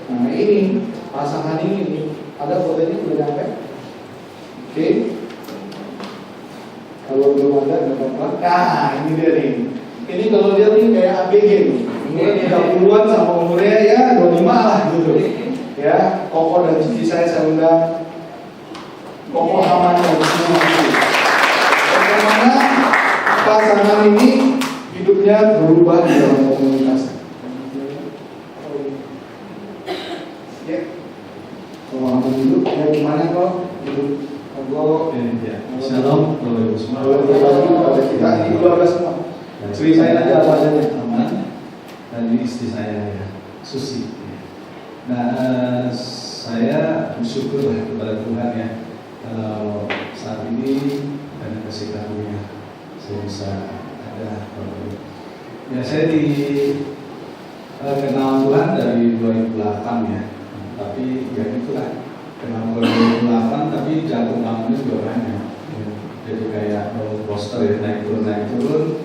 Nah ini pasangan ini, ada fotonya udah nyampe. Oke. Kalau belum ada nggak apa-apa. Nah ini dia nih. Ini kalau dia nih kayak ABG nih. Umurnya 30-an sama umurnya ya 25 lah gitu. Ya, Koko dan cici saya undang. Koko namanya bagaimana pasangan ini hidupnya berubah di dalam komunitas. Ya, kalau aman hidup, ya gimana kok hidup? Shalom, Bapak Ibu semua. Berbagi pada kita di keluarga semua. Istri saya aja apa adanya. Aman. Dan ini istri saya ya, Susi. Nah, saya bersyukur kepada Tuhan ya, kalau saat ini dan kasih karunia saya bisa ada. Ya saya kenal Tuhan dari 2008 ya, tapi ya itulah kenal 2008 tapi jatuh bangunnya juga banyak. Ya. Jadi kayak roller coaster ya, naik turun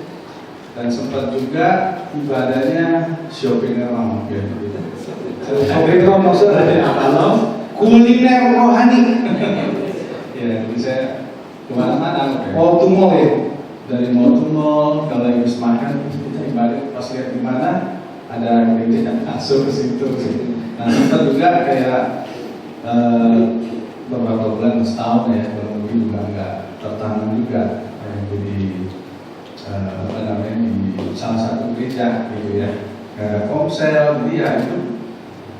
dan sempat juga ibadahnya shopping around ya. Shopping around maksudnya kalau kuliner rohani. Jadi saya kemana-mana. Mau to mall ya? Dari mall to mall, kalau habis makan kita ibadah pas lihat di mana ada gereja langsung ke situ. Nah sempat juga kayak beberapa bulan setahun ya, kurang lebih juga nggak tertanam juga. Jadi apa namanya di salah satu gereja gitu ya, nggak ada komsel, jadi ya itu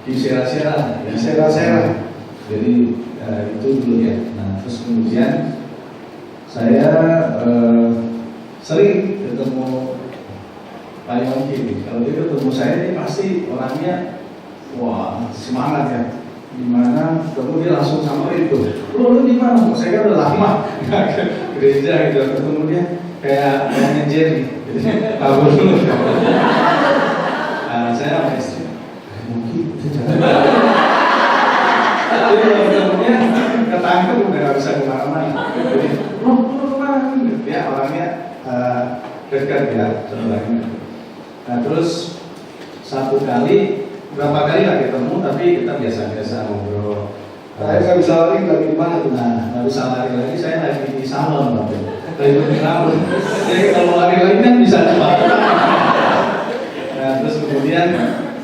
disera-sera, ya. Disera-sera. Jadi itu dulu ya. Nah terus kemudian saya sering ketemu Pak Yongki nih. Kalau dia ketemu saya ini pasti orangnya wah semangat ya. Gimana? Ketemu dia langsung samperin tuh. Lu di mana? Saya kan udah lama nggak ke gereja gitu. Ketemu dia kayak Jerry. Jadi kabur dulu. Saya sama istri. Yongki, tapi kalau ketemunya ketangkep udah nggak bisa kemana-mana. Jadi, lu kemana? Dia orangnya dekat ya, orangnya. Nah terus satu kali, berapa kali lah ketemu, tapi kita biasa-biasa ngobrol. Saya nggak bisa lari lagi di mana tuh? Nah nggak bisa lari lagi, saya lagi di salon waktu itu. Lagi gunting rambut. Jadi kalau lari lagi kan bisa cepat. Nah terus kemudian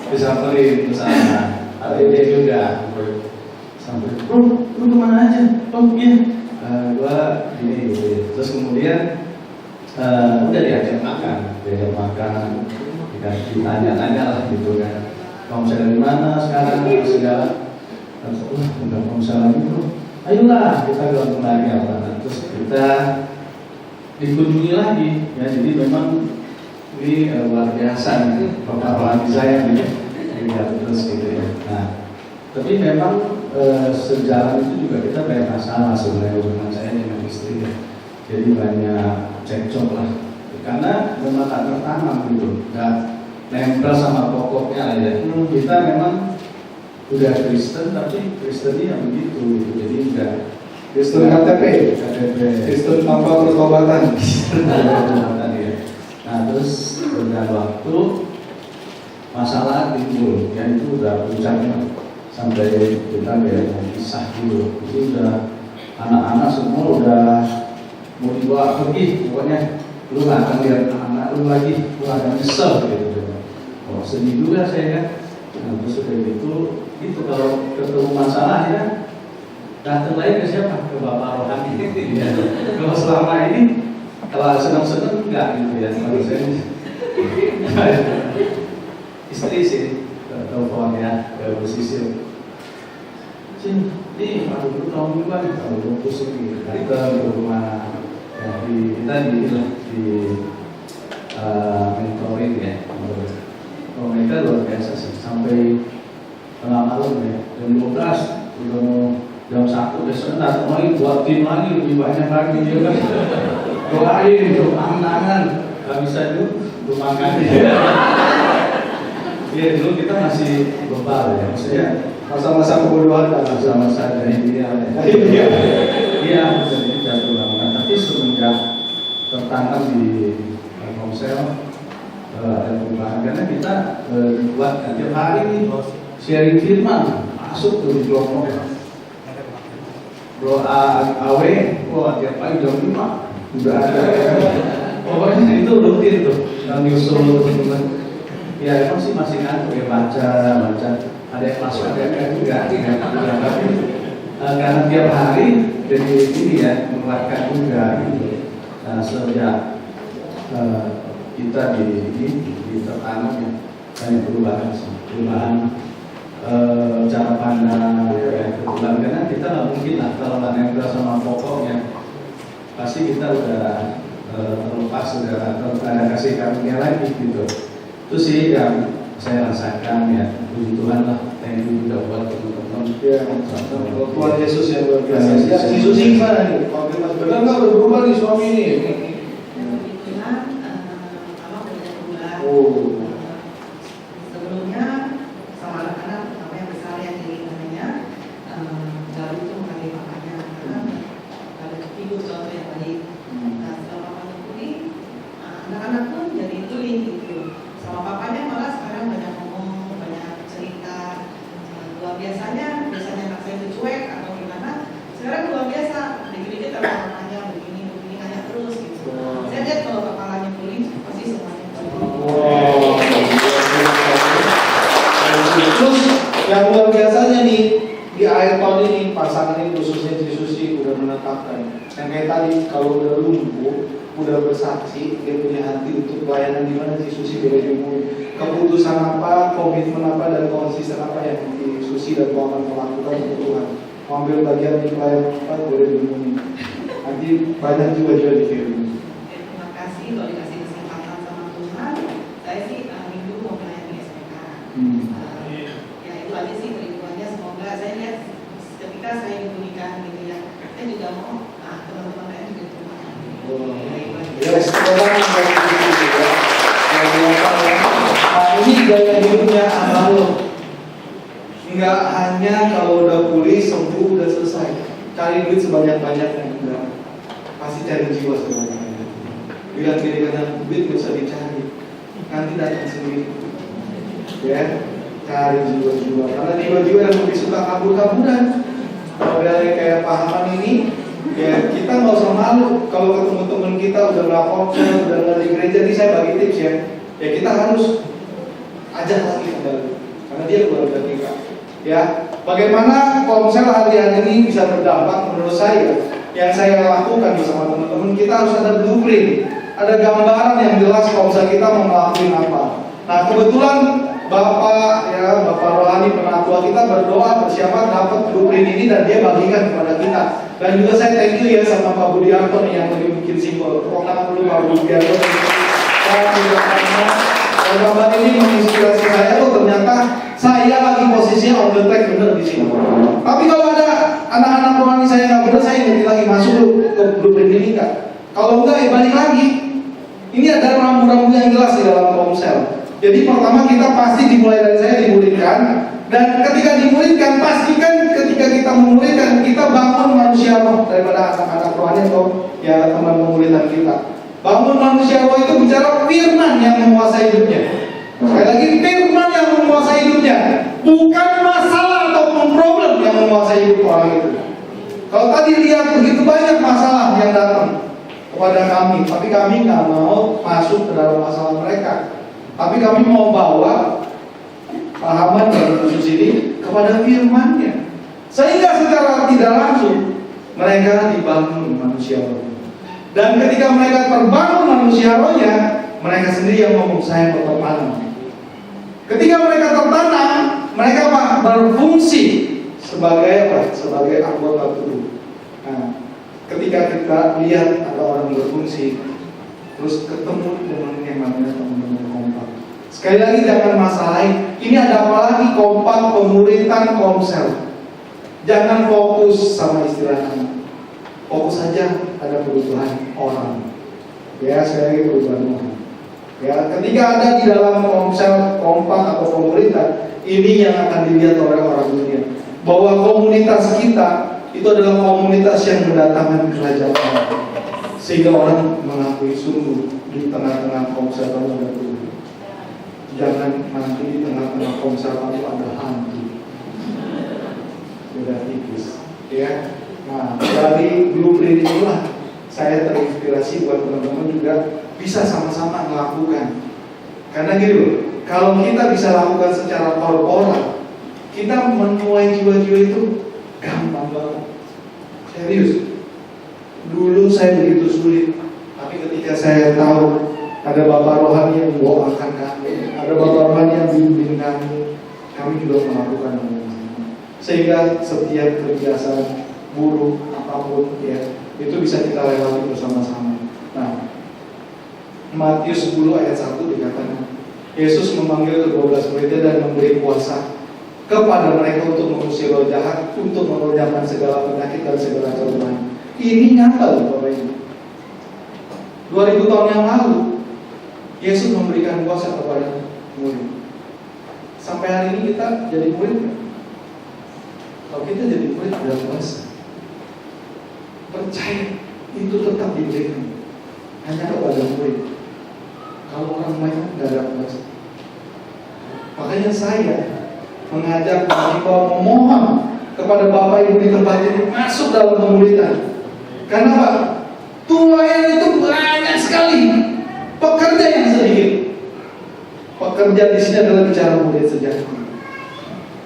disamperin ke sana. Ada dia juga. Sampai, lu kemana aja? Oh iya, gua gini gitu. Terus kemudian udah diajak makan, ditanya-tanya lah gitu kan. Komsel di mana sekarang? Segala. Terus udah komsel lagi bro. Ayolah kita gabung lagi apa? Nah, terus kita dikunjungi lagi. Ya jadi memang ini luar biasa nih, bapak rohani saya nih. Terus gitu ya. Nah, tapi memang sejarah itu juga kita banyak masalah sebenarnya hubungan saya dengan istri ya. Jadi banyak cekcok lah karena memang tak tertanam gitu, nggak nempel sama pokoknya lah ya. Kita memang udah Kristen tapi Kristennya begitu gitu. Jadi enggak Kristen KTP, Kristen tanpa pertobatan. Ya. Nah terus dengan waktu masalah timbul, ya itu udah puncaknya sampai kita kayak mau pisah dulu. Itu udah anak-anak semua udah mau dibawa pergi, pokoknya lu nggak akan lihat anak lu lagi, lu akan nyesel gitu. Oh sedih juga saya kan. Nah terus udah gitu kalau ketemu masalah ya datang lagi ke siapa? Ke bapak rohani. Ya. Kalau selama ini kalau senang-senang enggak gitu ya. Kalau saya istri sih telepon ya ke posisi ini aku dulu tahun duluan kalau belum pusing gitu kita di rumah ya, kita di mentoring ya. Oh mereka luar biasa sih sampai tengah malam ya jam 12 udah mau jam 1 besok datang lagi buat tim lagi lebih banyak lagi ya kan. Doain tangan nggak bisa dulu makan ya dulu kita masih bebal ya maksudnya Masa-masa kebodohan kan? Masa-masa dari dia jadi jatuh lama. Tapi semenjak tertanam di komsel ada perubahan karena kita buat tiap hari ini sharing firman masuk tuh di kelompok bro awe tiap pagi jam 5 udah ada pokoknya itu rutin tuh yang nyusul teman-teman ya emang sih masih ngantuk ya baca ada yang masuk ada yang enggak tapi karena tiap hari jadi ini ya mengeluarkan juga gitu. Nah sejak kita di tertanam ya banyak perubahan cara pandang ya kebetulan karena kita nggak mungkin lah kalau nggak nempel sama pokoknya pasti kita udah terlepas sudah ada kasih karunia lagi gitu. Itu sih yang saya rasakan ya, puji Tuhan lah, thank you juga buat teman-teman. Ya, Tuhan Yesus yang luar biasa. Ya, Yesus ini gimana nih? Benar nggak berubah nih suami ini? Kebetulan, kalau berubah. Oh. Sebelumnya sama anak-anak, sama yang besar yang di namanya, baru itu mengambil papanya, karena ada ibu contoh yang tadi. Nah, setelah papanya ini, anak-anak pun jadi tulis gitu. Sama papanya malah sekarang banyak ngomong, banyak cerita. Luar biasanya anak saya itu cuek atau gimana. Sekarang luar biasa, begini akhir tahun ini pasangan ini khususnya Trisusi udah menetapkan yang kayak tadi kalau udah lumpuh, udah bersaksi, dia punya hati untuk pelayanan di mana Trisusi boleh dimulai. Keputusan apa, komitmen apa, dan konsisten apa yang Trisusi dan Tuhan akan melakukan untuk Tuhan. Ambil bagian di pelayanan apa boleh dimulai. Nanti banyak juga dikirim. Terima kasih kalau dikasih kesempatan sama Tuhan. Saya sih minggu mau melayani SPK. Ya itu aja sih kerinduannya. Semoga saya lihat ketika saya menikah gitu ya, saya juga mau teman-teman lain juga itu. Ya, sekolah ini gaya hidupnya analog. Nggak hanya kalau udah pulih, sembuh, udah selesai. Cari duit sebanyak-banyaknya, enggak. Pasti cari jiwa sebanyak-banyaknya. Bilang kiri-kanan, duit gak usah dicari, nanti datang sendiri. Ya, cari jiwa-jiwa. Karena jiwa-jiwa yang lebih suka kabur-kaburan. Kalau dari kayak pahaman ini, ya kita nggak usah malu. Kalau ketemu teman kita udah nggak konsen, udah nggak di gereja, ini saya bagi tips ya. Ya kita harus ajak lagi kembali, karena dia keluarga kita. Ya, bagaimana konsel hari ini bisa berdampak menurut saya? Yang saya lakukan bersama teman-teman, kita harus ada blueprint, ada gambaran yang jelas konsel kita mau ngelakuin apa. Nah kebetulan Bapak Rohani penatua kita berdoa persiapan dapat blueprint ini dan dia bagikan kepada kita. Dan juga saya thank you ya sama Pak Budiarto yang lebih bikin simbol. Pokoknya dulu Pak Budiarto. Dan gambar ini menginspirasi saya, ternyata saya lagi posisinya on the track bener di sini. Tapi kalau ada anak-anak rohani saya nggak bener, saya ngerti lagi masuk ke blueprint ini nggak? Kalau enggak ya balik lagi. Ini ada rambu-rambu yang jelas di dalam komsel. Jadi pertama kita pasti dimulai dari saya dimuridkan, dan ketika dimuridkan pastikan ketika kita memuridkan kita bangun manusia roh daripada anak-anak rohani atau ya teman pemuridan kita. Bangun manusia roh itu bicara firman yang menguasai hidupnya. Sekali lagi firman yang menguasai hidupnya, bukan masalah ataupun problem yang menguasai hidup orang itu. Kalau tadi lihat begitu banyak masalah yang datang kepada kami, tapi kami nggak mau masuk ke dalam masalah mereka. Tapi kami mau bawa pahaman dari khusus ini kepada firman-Nya. Sehingga secara tidak langsung mereka dibangun manusia roh. Dan ketika mereka terbangun manusia rohnya, mereka sendiri yang ngomong saya bertanam. Ketika mereka tertanam, mereka berfungsi sebagai apa? Sebagai anggota tubuh. Nah, ketika kita lihat ada orang berfungsi, terus ketemu dengan yang namanya teman-teman kompak. Sekali lagi jangan masalahin. Ini ada apa lagi kompak pemuritan komsel. Jangan fokus sama istilah nama. Fokus saja ada kebutuhan orang. Ya, sekali lagi kebutuhan orang. Ya, ketika ada di dalam komsel kompak atau pemuritan, ini yang akan dilihat oleh orang dunia. Bahwa komunitas kita itu adalah komunitas yang mendatangkan kerajaan Allah. Sehingga orang mengakui sungguh di tengah-tengah komsel kamu ada Tuhan. Jangan nanti di tengah-tengah komsel kamu ada hantu. Beda tipis, ya. Nah, dari blueprint inilah saya terinspirasi buat teman-teman juga bisa sama-sama melakukan. Karena gitu, kalau kita bisa lakukan secara korporat, kita menuai jiwa-jiwa itu gampang banget. Serius. Dulu saya begitu sulit, tapi ketika saya tahu ada Bapak Rohani yang mendoakan kami, ada Bapak Rohani yang bimbing kami juga melakukan hal yang sama. Sehingga setiap kebiasaan buruk apapun ya itu bisa kita lewati bersama-sama. Nah, Matius 10 ayat 1 dikatakan Yesus memanggil ke-12 muridnya dan memberi kuasa kepada mereka untuk mengusir roh jahat, untuk mengerjakan segala penyakit dan segala kelemahan. Ini nyata loh Bapak Ibu. 2000 tahun yang lalu Yesus memberikan kuasa kepada murid. Sampai hari ini kita jadi murid kan? Kalau kita jadi murid ada kuasa. Percaya itu tetap diberikan hanya kepada murid. Kalau orang banyak tidak ada kuasa. Makanya saya mengajak bahwa memohon kepada Bapak Ibu di tempat ini masuk dalam pemuridan. Karena apa? Tuayan itu banyak sekali, pekerja yang sedikit. Pekerja di sini adalah bicara murid sejati.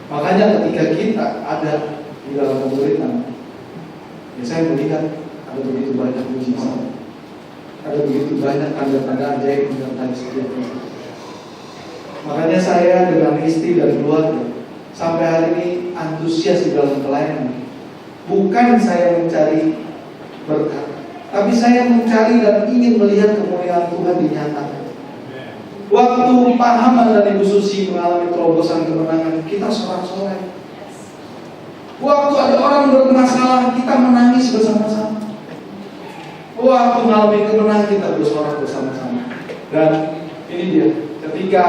Makanya ketika kita ada di dalam pemuritan, ya saya melihat ada begitu banyak mujizat, ada begitu banyak tanda-tanda ajaib menyertai setiap kita. Makanya saya dengan istri dan keluarga sampai hari ini antusias di dalam pelayanan. Bukan saya mencari berkat, tapi saya mencari dan ingin melihat kemuliaan Tuhan dinyatakan. Waktu Pak Haman dan Ibu Susi mengalami terobosan kemenangan, kita sorak-sorai. Waktu ada orang bermasalah, kita menangis bersama-sama. Waktu mengalami kemenangan, kita bersorak bersama-sama. Dan ini dia, ketika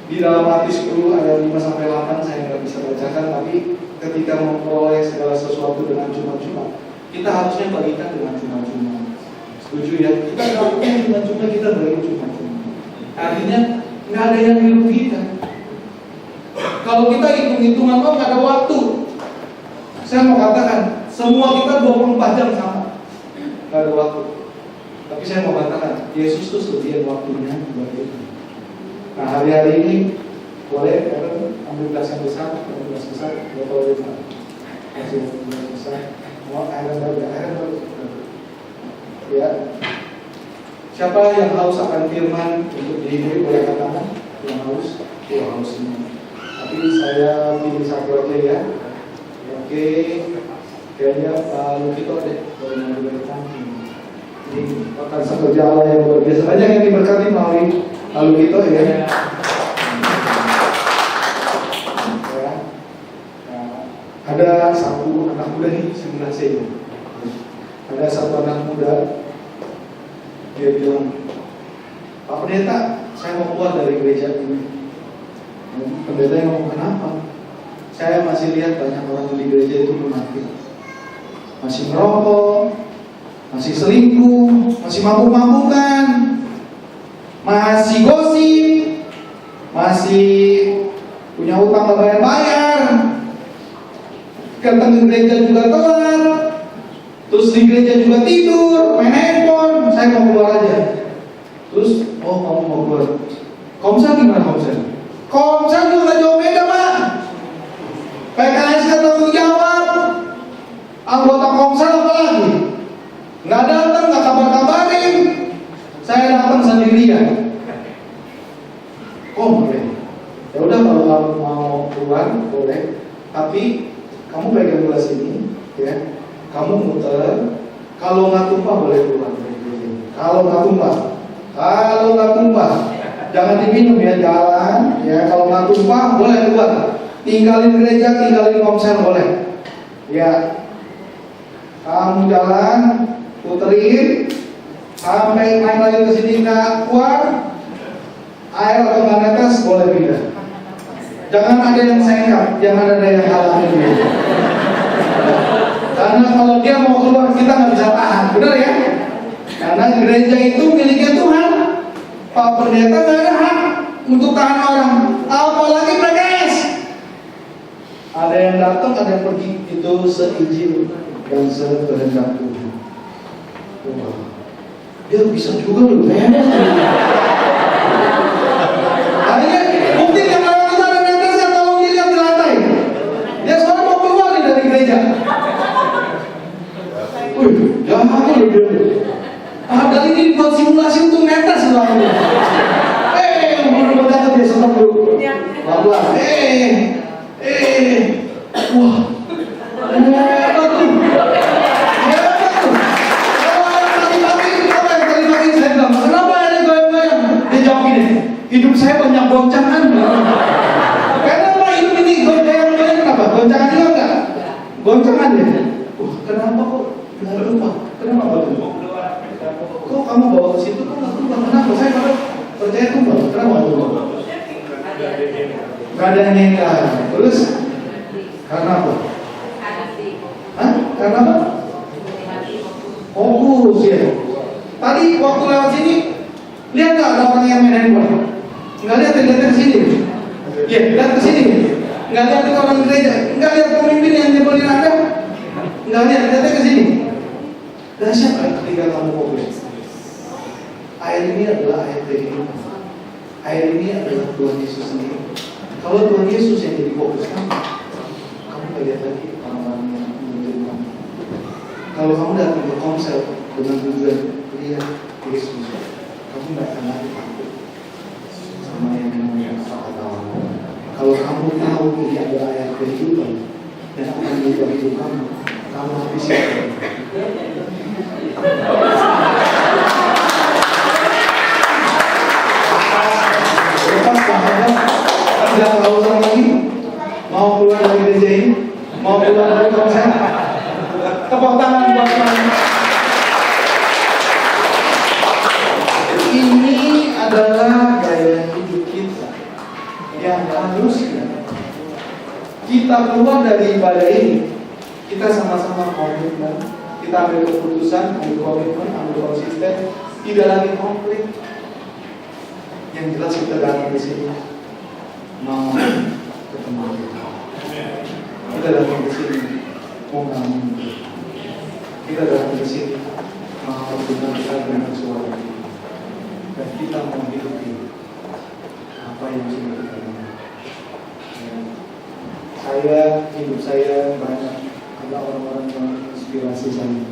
di dalam Matius 10 ayat 5-8 saya nggak bisa bacakan, tapi ketika memperoleh segala sesuatu dengan cuma-cuma, kita harusnya bagikan dengan cuma-cuma. Setuju ya? Kita nggak punya cuma-cuma, kita bagi cuma-cuma. Artinya nggak ada yang dirugikan. Kalau kita hitung-hitungan, oh nggak ada waktu. Saya mau katakan, semua kita 24 jam sama, nggak ada waktu. Tapi saya mau katakan, Yesus itu sediain waktunya buat kita. Nah hari-hari ini boleh ambil gelas yang besar, botol besar, kasih gelas besar, mau air baru. Ya. Siapa yang haus akan firman untuk dihiburi oleh katakan? Yang haus, ya haus ini. Tapi saya pilih satu aja ya. Oke, kayaknya Pak Lukito deh, boleh menyampaikan. Ini akan sekerja Allah yang luar biasa. Banyak yang diberkati melalui Pak Lukito ya. Ada satu anak muda nih sebelah saya. Ada satu anak muda. Dia bilang, Pak Pendeta, saya mau keluar dari gereja ini. Pendeta yang ngomong, kenapa? Saya masih lihat banyak orang di gereja itu munafik, masih merokok, masih selingkuh, masih mabuk-mabukan, masih gosip, masih punya utang gak bayar-bayar, datang ke gereja juga telat, terus di gereja juga tidur, main handphone. Saya mau keluar aja. Terus, oh kamu mau keluar? Komsel gimana Komsel? Komsel juga gak jauh beda Pak. PKS gak tanggung jawab. Anggota Komsel apa lagi? Gak datang, gak kabar-kabarin. Saya datang sendirian. Oh boleh. Ya udah kalau kamu mau keluar boleh. Tapi kamu pegang gelas ini, ya. Kamu muter. Kalau nggak tumpah boleh keluar. Kalau nggak tumpah, jangan diminum ya, jalan. Ya kalau nggak tumpah boleh keluar. Tinggalin gereja, tinggalin Komsel boleh. Ya, kamu jalan, puterin, sampai naik lagi ke sini nggak keluar, air atau nggak netes boleh pindah. Jangan ada yang sengkap, jangan ada yang halangin dia. Karena kalau dia mau keluar kita nggak bisa tahan, benar ya? Karena gereja itu miliknya Tuhan. Pak Pendeta nggak ada hak untuk tahan orang, apalagi PKS. Ada yang datang, ada yang pergi, itu seizin dan sekehendak Tuhan. Dia bisa juga loh, akhirnya bukti yang kalau kita ada netes yang tolong dilihat di lantai. Dia sekarang mau keluar nih dari gereja. Jangan loh dia. Ada ini buat simulasi untuk netes loh. Udah banget dia stop dulu. Pelan-pelan. Wah. Hebat tuh. Tadi saya bilang, kenapa ada goyang-goyang? Dia jawab gini, hidup saya banyak goncangan. Kenapa hidup ini goyang-goyang? Kenapa? Goncangan juga enggak? Goncangan ya? Kenapa kok nggak lupa? Kenapa tuh? Kok kamu bawa ke situ? Kok nggak lupa? Kenapa? Saya kalau percaya tuh bang. Kenapa lupa? Gak ada yang ingkar. Terus? Karena apa? Hah? Karena apa? Fokus ya. Tadi waktu lewat sini, lihat nggak ada orang yang main handphone? Nggak lihat ke sini. Iya, lihat ke sini. Nggak lihat ke orang gereja. Nggak lihat pemimpin yang nyebelin Anda. Nggak lihat ke sini. Dahsyat ketika kamu fokus. Air ini adalah air kehidupan. Air ini adalah Tuhan Yesus sendiri. Kalau Tuhan Yesus yang jadi fokus kamu lihat lagi orang dengan tujuan lihat Yesus. Kamu nggak akan lagi takut sama yang namanya kata-kata. Kalau kamu tahu ini adalah ayat kehidupan dan akan mengubah hidup kamu, kamu harus siap. Lepas bahaya, tidak tahu lagi. Mau keluar dari gereja ini, mau keluar dari konser. Tepuk tangan buat saya. Ini adalah gaya hidup kita yang harusnya kita keluar dari ibadah ini. Kita sama-sama komitmen, kita ambil keputusan, ambil komitmen, ambil konsisten, tidak lagi konflik. Yang jelas kita datang di sini mau ketemu kita. Kita datang di sini mau ngomong. Kita datang di sini mau benar-benar dengan suara kita. Dan kita mau hidupi apa yang sudah kita lakukan. Hidup saya banyak ada orang-orang yang inspirasi saya.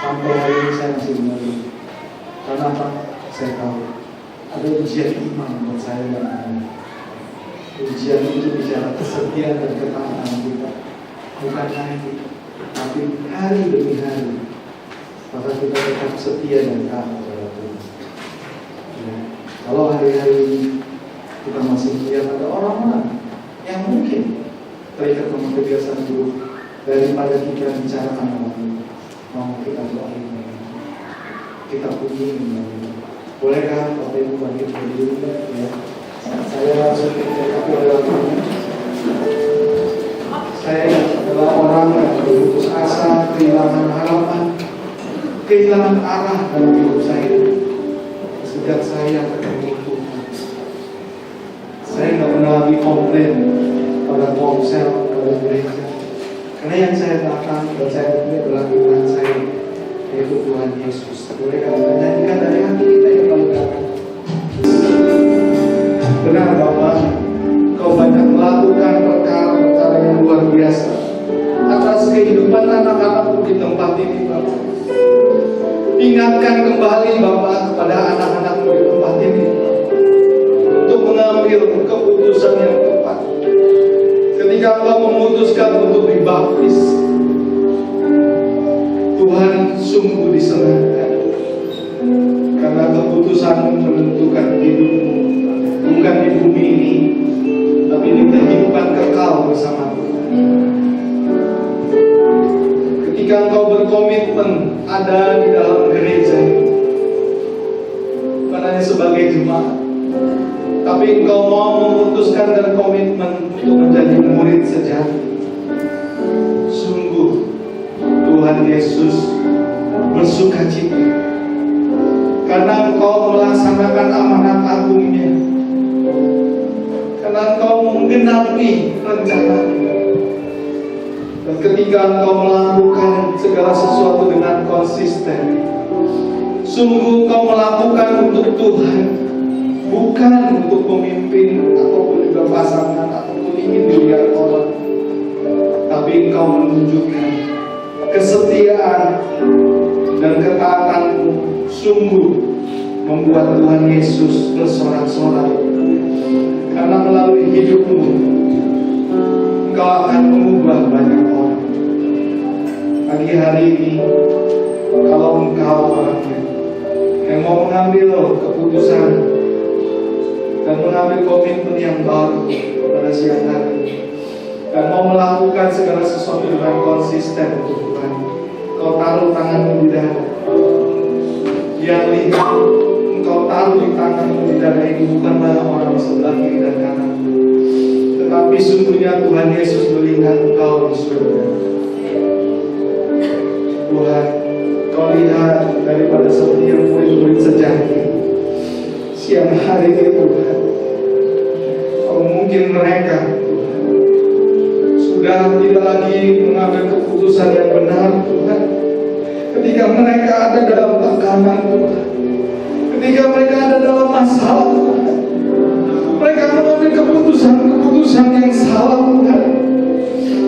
Sampai hari ini saya masih mengerti. Karena apa? Saya tahu ada ujian iman buat saya dan Anda. Ujian itu bicara kesetiaan dan ketaatan kita. Bukan hari, tapi hari demi hari. Maka kita tetap setia dan taat kepada Tuhan. Ya. Kalau hari-hari ini kita masih melihat ada orang-orang yang mungkin terikat sama kebiasaan buruk, daripada kita bicarakan orang mau kita doain, kita kunjungi. Bolehkah Bapak Ibu bagi dulu ya? Saya langsung dikatakan oleh orangnya. Saya adalah orang yang berputus asa, kehilangan harapan, kehilangan arah dalam hidup saya. Sejak saya ketemu Tuhan, saya nggak pernah lagi komplain pada komsel, pada gereja. Karena yang saya datang dan saya punya adalah Tuhan saya, yaitu Tuhan Yesus. Boleh kita nyanyikan dari hati kita yang paling dalam. Benar Bapak, Kau banyak melakukan perkara-perkara yang luar biasa atas kehidupan anak-anakmu di tempat ini Bapak. Ingatkan kembali Bapak kepada anak-anakmu di tempat ini untuk mengambil keputusan yang tepat. Ketika Engkau memutuskan untuk dibaptis, Tuhan sungguh disenangkan. Karena keputusanmu menentukan hidupmu, bukan di bumi ini, tapi di kehidupan kekal bersama Tuhan. Ketika engkau berkomitmen ada di dalam gereja, bukan hanya sebagai jemaat, tapi engkau mau memutuskan dan komitmen untuk menjadi murid sejati. Sungguh Tuhan Yesus bersuka cita karena engkau melaksanakan amanat agungnya, karena engkau menggenapi rencana. Dan ketika engkau melakukan segala sesuatu dengan konsisten, sungguh engkau melakukan untuk Tuhan, bukan untuk pemimpin ataupun juga pasangan ataupun ingin dilihat orang, tapi engkau menunjukkan kesetiaan dan ketaatanmu sungguh membuat Tuhan Yesus bersorak-sorak. Karena melalui hidupmu engkau akan mengubah banyak orang. Pagi hari ini, kalau engkau orangnya yang mau mengambil keputusan dan mengambil komitmen yang baru pada siang hari, dan mau melakukan segala sesuatu dengan konsisten untuk Tuhan, kau taruh tanganmu di dada. Yang lihat engkau taruh di tanganmu di dada ini bukanlah orang di sebelah kiri dan kanan, tetapi sungguhnya Tuhan Yesus melihat engkau di surga. Tuhan, kau lihat daripada setiap murid-murid sejati siang hari ini Tuhan, kau mungkin mereka sudah tidak lagi mengambil keputusan yang benar Tuhan. Ketika mereka ada dalam tekanan Tuhan, ketika mereka ada dalam masalah Tuhan, mereka mengambil keputusan yang salah Tuhan.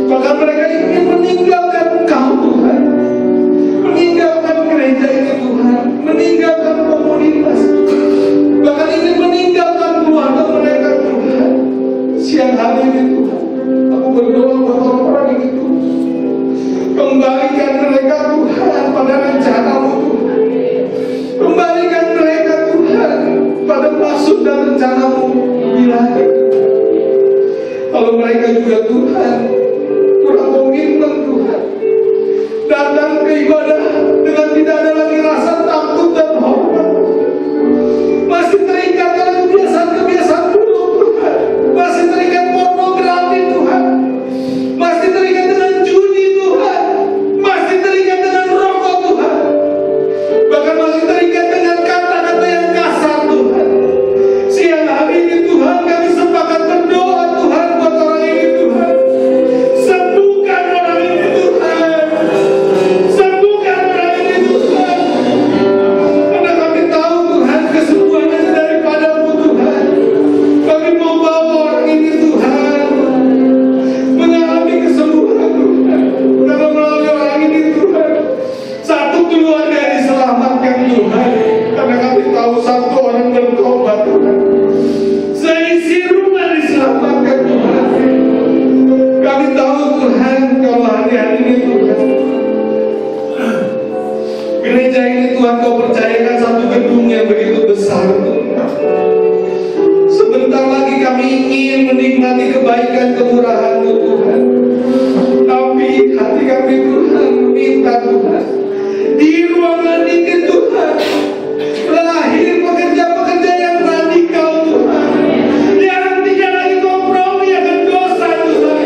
Bahkan mereka ingin meninggalkan Engkau Tuhan, meninggalkan gereja Engkau percayakan satu gedung yang begitu besar, Tuhan. Sebentar lagi kami ingin menikmati kebaikan kemurahan-Mu, Tuhan. Tapi hati kami, Tuhan, meminta, Tuhan, di ruangan ini, Tuhan, lahir pekerja-pekerja yang radikal, Tuhan, yang tidak lagi kompromi akan dosa, Tuhan,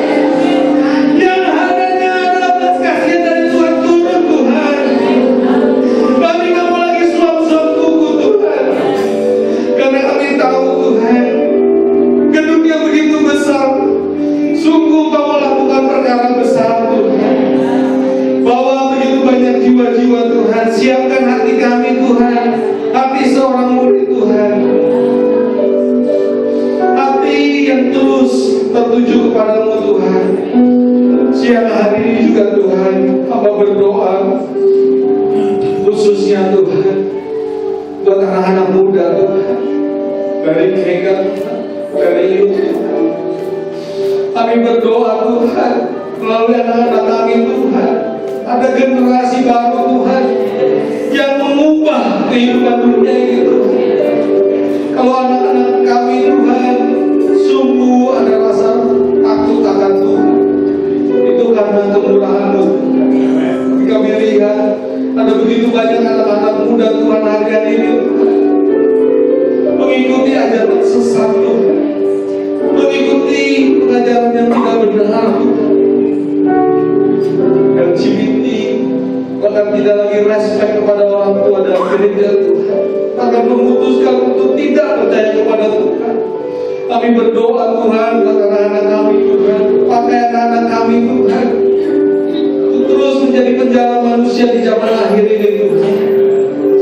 yang hanya adalah belas kasihan dari Tuhan turun, Tuhan. Kami nggak mau lagi suap-suap kuku, Tuhan, karena kami tahu, Tuhan, gedung yang begitu besar, sungguh Kau melakukan perkara besar, Tuhan. Bawa begitu banyak jiwa-jiwa, Tuhan. Siapkan hati kami, Tuhan, hati seorang murid, Tuhan, hati yang terus tertuju kepadamu, Tuhan. Siang hari ini juga, Tuhan, hamba berdoa khususnya, Tuhan, buat anak-anak muda, Tuhan, dari Mega, dari Youth, Tuhan. Kami berdoa, Tuhan, melalui anak-anak kami, Tuhan, ada generasi baru, Tuhan, yang mengubah kehidupan dunia ini, Tuhan. Kalau anak-anak kami, Tuhan, sungguh ada rasa takut akan Tuhan, itu karena kemurahan-Mu. Kami lihat ada begitu banyak anak-anak muda, Tuhan, hari ini, Tuhan, mengikuti ajaran sesat, Tuhan, mengikuti pengajaran yang tidak benar, Tuhan. LGBT, bahkan tidak lagi respect kepada orang tua dalam gereja, Tuhan, bahkan memutuskan untuk tidak percaya kepada Tuhan. Kami berdoa, Tuhan, buat anak-anak kami, Tuhan, pakai anak-anak kami, Tuhan, untuk terus menjadi penjara manusia di zaman akhir ini, Tuhan.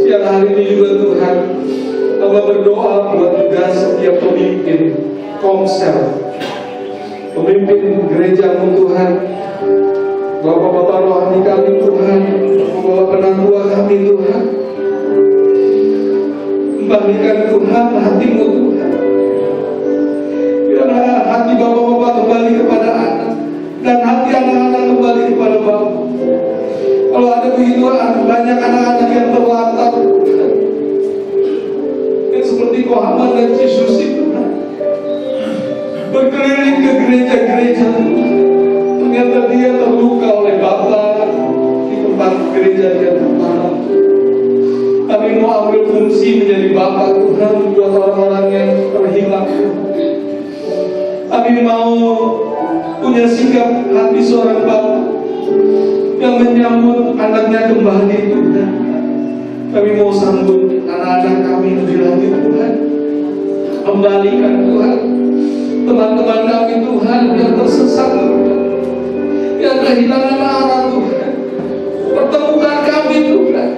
Siang hari ini juga, Tuhan, Hamba berdoa buat juga setiap pemimpin Komsel, pemimpin gereja-Mu, Tuhan, Bapak-bapak rohani kami, Tuhan, Bapak-bapak penangguh kami, Tuhan, kembalikan, Tuhan, hati-Mu, Tuhan. Biarlah hati bapak-bapak kembali kepada anak, dan hati anak-anak kembali kepada Bapak. Kalau ada begitu banyak anak-anak yang terlantar, Tuhan, yang seperti Kohaman dan Cisusi, Tuhan, berkeliling ke gereja-gereja, Tuhan. Ternyata dia terluka oleh Bapak di tempat gereja dia tertanam. Kami mau ambil fungsi menjadi Bapak, Tuhan, buat orang-orang yang terhilang, Tuhan. Kami mau punya sikap hati seorang Bapak yang menyambut anaknya kembali, Tuhan. Kami mau sambut anak-anak kami lebih lanjut, Tuhan. Kembalikan, Tuhan, teman-teman kami, Tuhan, yang tersesat, Tuhan, yang kehilangan arah, Tuhan. Pertemukan kami, Tuhan.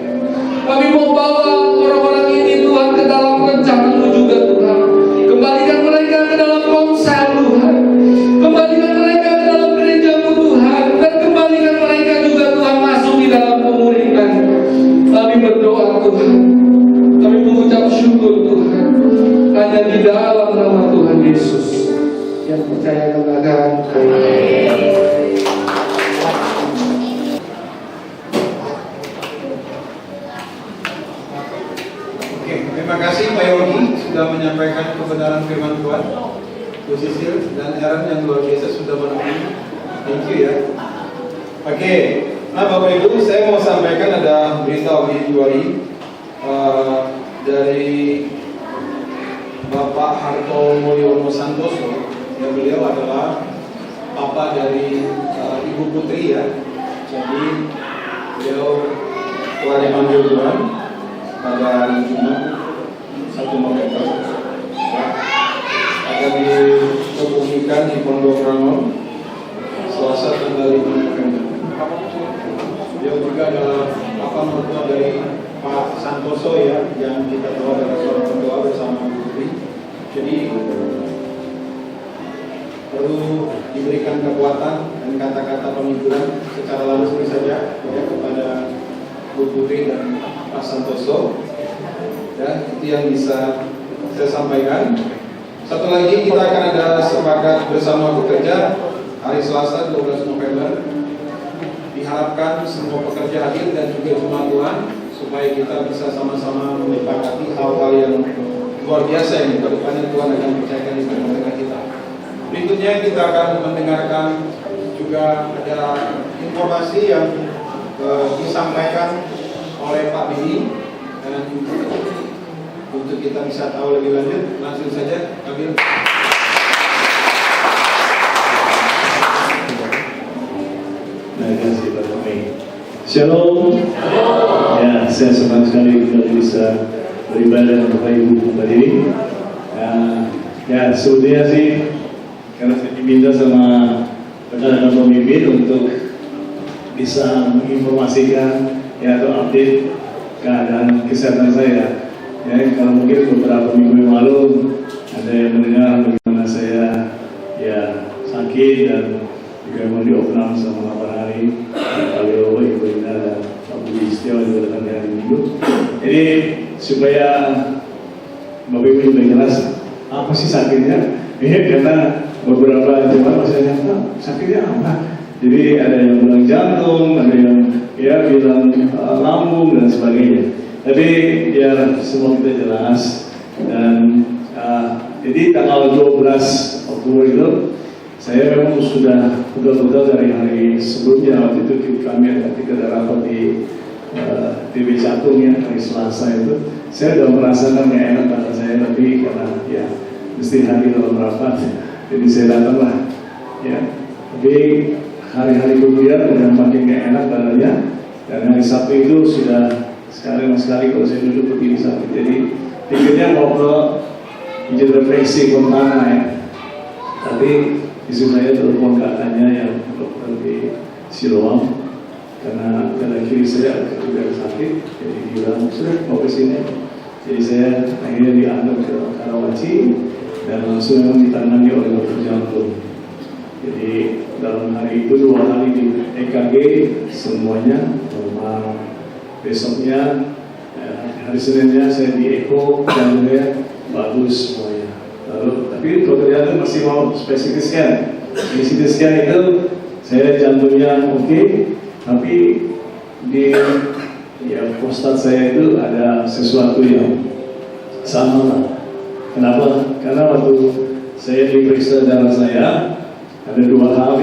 Kami mau bawa orang-orang ini, Tuhan, ke dalam rencana-Mu juga, Tuhan. Kembalikan mereka ke dalam Komsel, Tuhan. Kembalikan mereka ke dalam gereja-Mu, Tuhan. Dan kembalikan mereka juga, Tuhan, masuk di dalam pemuridan. Kami berdoa, Tuhan. Kami mengucap syukur, Tuhan, hanya di dalam nama Tuhan Yesus yang percaya katakan amin. Terima kasih Pak Yogi sudah menyampaikan kebenaran firman Tuhan. Bu Sisil dan Aaron yang luar biasa sudah menemani. Thank you ya. Oke, nah Bapak Ibu, saya mau sampaikan ada berita obituari dari Bapak Harto Mulyono Santoso. Yang beliau adalah papa dari Ibu Putri ya. Jadi beliau telah dipanggil Tuhan pada hari Jumat 1 November akan dikebumikan di Pondok Rangon Selasa tanggal 5 November. Dia juga adalah papa mertua dari Pak Santoso ya, yang kita tahu adalah seorang pendoa bersama Putri. Jadi perlu diberikan kekuatan dan kata-kata penghiburan secara langsung saja ya, kepada Bu Putri dan Pak Santoso. Dan itu yang bisa saya sampaikan. Satu lagi, kita akan ada sepakat bersama bekerja hari Selasa 12 November. Diharapkan semua pekerja hadir dan juga jemaat Tuhan supaya kita bisa sama-sama menyepakati hal-hal yang luar biasa yang kedepannya Tuhan akan percayakan di tengah-tengah kita. Berikutnya kita akan mendengarkan juga ada informasi yang disampaikan oleh Pak Bini, dan untuk kita bisa tahu lebih lanjut, langsung saja ambil. Terima kasih Pak Tommy. Shalom. Ya, saya senang sekali kembali bisa beribadah dengan Bapak Ibu tadi. Ya, sebetulnya sih karena saya diminta sama rekan-rekan pemimpin untuk bisa menginformasikan ya atau update keadaan kesehatan saya. Ya, kalau mungkin beberapa minggu yang lalu ada yang mendengar bagaimana saya ya sakit dan juga mau diopnam selama 8 hari. Kalau Ibu Ina dan Pak Budi Setiawan juga datang di hari Minggu. Jadi supaya Bapak Ibu juga jelas apa sih sakitnya. Karena beberapa jemaat masih nanya sakitnya apa. Jadi ada yang bilang jantung, ada yang ya bilang lambung dan sebagainya. Tapi biar semua kita jelas dan jadi tanggal 12 Oktober itu saya memang sudah betul-betul dari hari sebelumnya. Waktu itu kami ketika ada rapat di TV Catung ya hari Selasa itu, saya sudah merasakan nggak enak badan saya lebih karena ya mesti hadir dalam rapat. Jadi saya datanglah ya. Tapi hari-hari kemudian udah makin nggak enak badannya, dan hari Sabtu itu sudah sekali kalau saya duduk begini sakit. Jadi pikirnya mau ke izin refleksi kontana ya. Tapi istri saya telepon kakaknya yang dokter di Siloam karena kiri saya juga sakit, jadi bilang sudah mau ke sini. Jadi saya akhirnya diantar ke Karawaci dan langsung ditangani oleh dokter jantung. Jadi dalam hari itu 2 kali di EKG semuanya normal. Besoknya hari Seninnya saya di Eko jantungnya bagus semuanya. Lalu tapi dokter jantung masih mau spesifik scan. Di CT scan itu saya jantungnya oke, tapi di ya prostat saya itu ada sesuatu yang sama lah. Kenapa? Karena waktu saya diperiksa darah saya ada 2 hal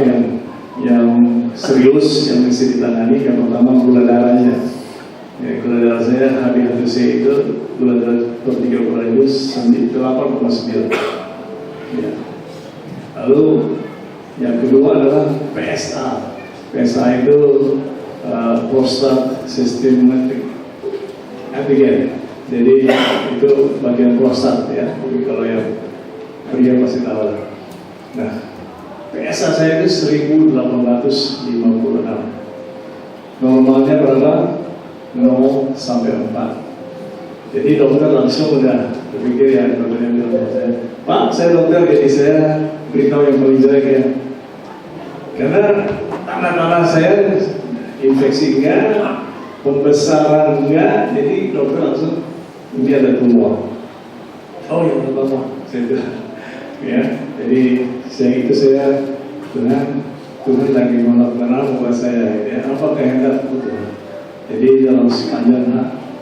yang serius yang mesti ditangani. Yang pertama gula darahnya. Ya, gula darah saya HbA1c itu gula darah per 30 itu 8,9. Ya. Lalu yang kedua adalah PSA. PSA itu prostat systematic antigen. Jadi itu bagian prostat ya. Jadi kalau yang pria pasti tahu. Nah, PSA saya itu 1856. Normalnya berapa? 0 sampai 4. Jadi dokter langsung udah berpikir ya, dokternya bilang sama saya, Pak, saya dokter, jadi saya beritahu yang paling jelek ya. Karena tangan saya infeksi enggak, pembesaran enggak, jadi dokter langsung ini ada tumor. Oh ya, apa-apa, saya bilang. Ya, jadi saya Tuhan lagi melakukan apa buat saya, ya, apa kehendak Tuhan. Jadi dalam sepanjang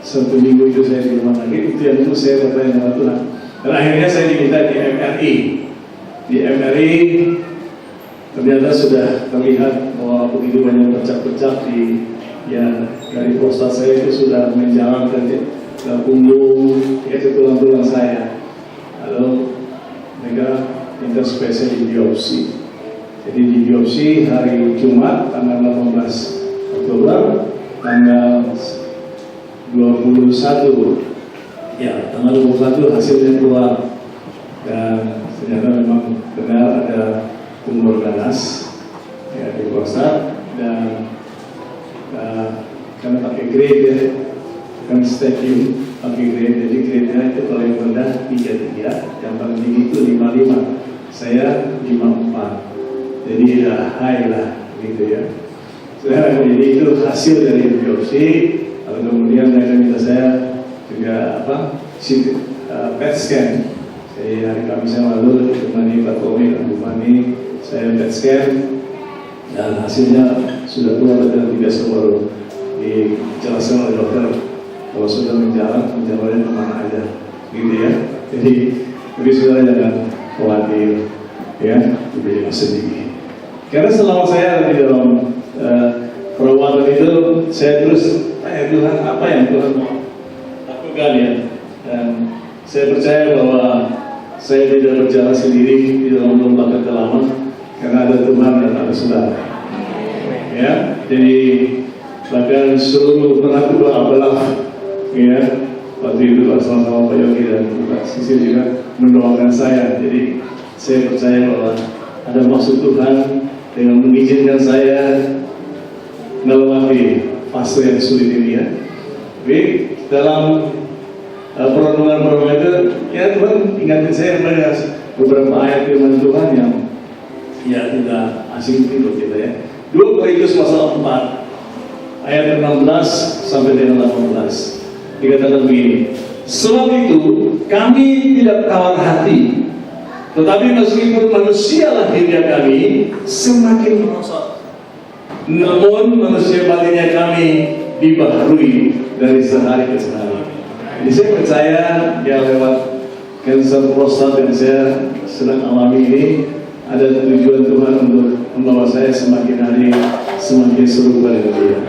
1 minggu itu saya di rumah sakit, itu yang dulu saya bertanya sama Tuhan. Dan akhirnya saya diminta di MRI. Di MRI ternyata sudah terlihat bahwa begitu banyak bercak-bercak di ya dari prostat saya itu sudah menjalar ke punggung, ke tulang-tulang saya. Lalu mereka minta spesial di biopsi. Jadi di biopsi hari Jumat tanggal 18 Oktober tanggal 21 ya tanggal 21 hasilnya keluar dan ternyata memang benar ada tumor ganas ya di prostat dan karena pakai grade ya, kan stadium pakai grade, jadi grade-nya itu kalau yang rendah 33, yang paling tinggi itu 55, saya 54, jadi ya high lah gitu ya. Jadi itu hasil dari biopsi. Lalu kemudian mereka minta saya juga PET scan. Jadi hari Kamis yang lalu ditemani Pak Tommy dan Bu Fani, saya PET scan dan hasilnya sudah keluar dan tidak baru dijelaskan oleh dokter Kalau sudah menjalannya kemana aja, gitu ya. Jadi saudara jangan khawatir, ya, jangan sedih. Karena selama saya ada di dalam perawatan itu, saya terus tanya Tuhan, apa yang Tuhan mau lakukan ya. Dan saya percaya bahwa saya tidak berjalan sendiri di dalam lomba kekelaman, karena ada Tuhan dan ada saudara. Ya, jadi bahkan seluruh pernah belah, ya, waktu itu bersama-sama Pak Yogi dan Pak Sisil juga mendoakan saya. Jadi saya percaya bahwa ada maksud Tuhan dengan mengizinkan saya melewati fase yang sulit ini ya. Tapi dalam perenungan itu, ya Tuhan ingatin saya pada beberapa ayat firman Tuhan yang ya tidak asing untuk kita ya. 2 Korintus pasal 4 ayat 16 sampai dengan 18 dikatakan begini, sebab itu kami tidak tawar hati, tetapi meskipun manusia lahirnya kami semakin merosot, namun manusia batinnya kami dibaharui dari sehari ke sehari. Jadi saya percaya ya lewat kanker prostat yang saya sedang alami ini ada tujuan Tuhan untuk membawa saya semakin hari semakin serupa dengan Dia.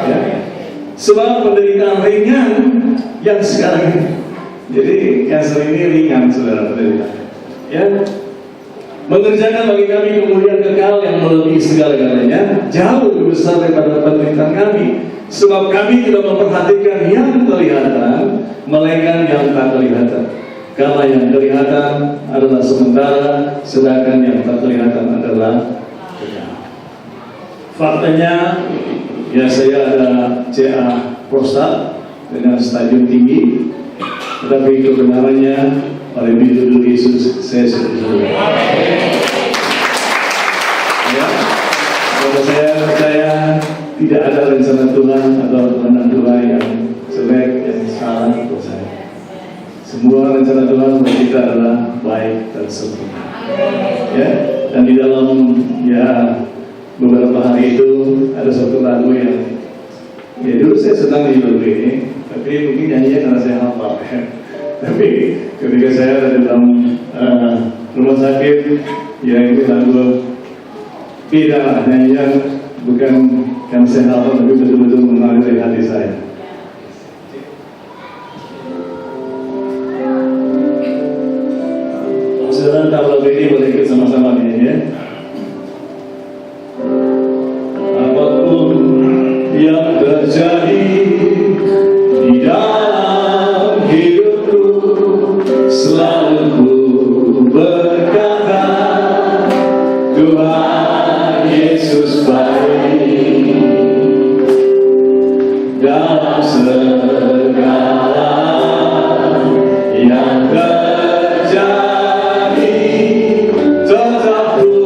Ya. Sebab penderitaan ringan yang sekarang ini, jadi kanker ini ringan saudara penderitaan. Ya, mengerjakan bagi kami kemuliaan kekal yang melebihi segala-galanya, jauh lebih besar daripada penderitaan kami. Sebab kami tidak memperhatikan yang kelihatan, melainkan yang tak kelihatan. Karena yang kelihatan adalah sementara, sedangkan yang tak kelihatan adalah kekal. Faktanya, ya saya ada CA prostat dengan stadium tinggi, tetapi kebenarannya oleh Tuhan Yesus saya sudah sembuh. Ya, kalau saya percaya tidak ada rencana Tuhan atau rencana Tuhan yang jelek, yang salah untuk saya. Semua rencana Tuhan untuk kita adalah baik dan sempurna. Ya, dan di dalam ya beberapa hari itu ada satu lagu yang ya dulu saya senang di lagu ini, tapi mungkin nyanyinya karena saya hafal. Tapi ketika saya ada di dalam rumah sakit, ya ini lagu beda nyanyian, bukan karena saya hafal, tapi betul-betul mengalir dari hati saya. Saudara tahu lagu ini, boleh ikut sama-sama nih ya. Apapun yang terjadi di dalam hidupku, selalu ku berkata, Tuhan Yesus baik dalam segala yang terjadi. Tetap ku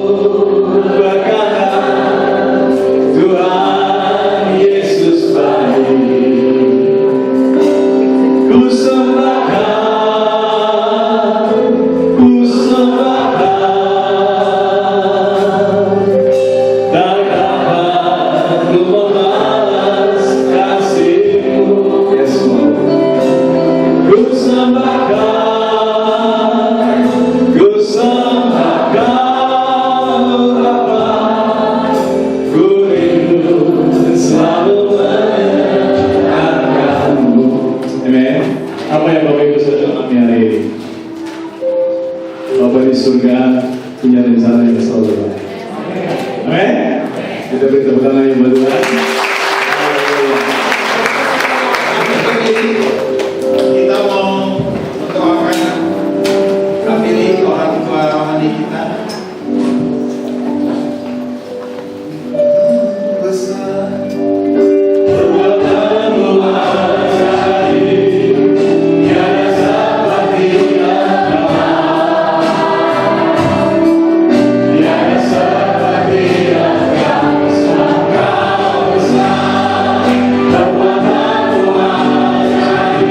berkata, Tuhan Yesus baik. Ku sembahkan, tak dapat ku membalas kasih-Mu, Yesus. Ku sembahkan, Bapa, ku rindu selalu menyenangkan-Mu. Amen. Apa yang Bapak Ibu sedang alami hari ini? Bapak di surga punya rencana yang selalu baik. Amen. Kita beri tepuk tangan yang berdoa. Kita mau mendoakan Kapili, orang tua rohani kita. Besar perbuatanmu ajaib, tiada seperti Engkau, tiada seperti Engkau, Engkau besar. Perbuatanmu ajaib.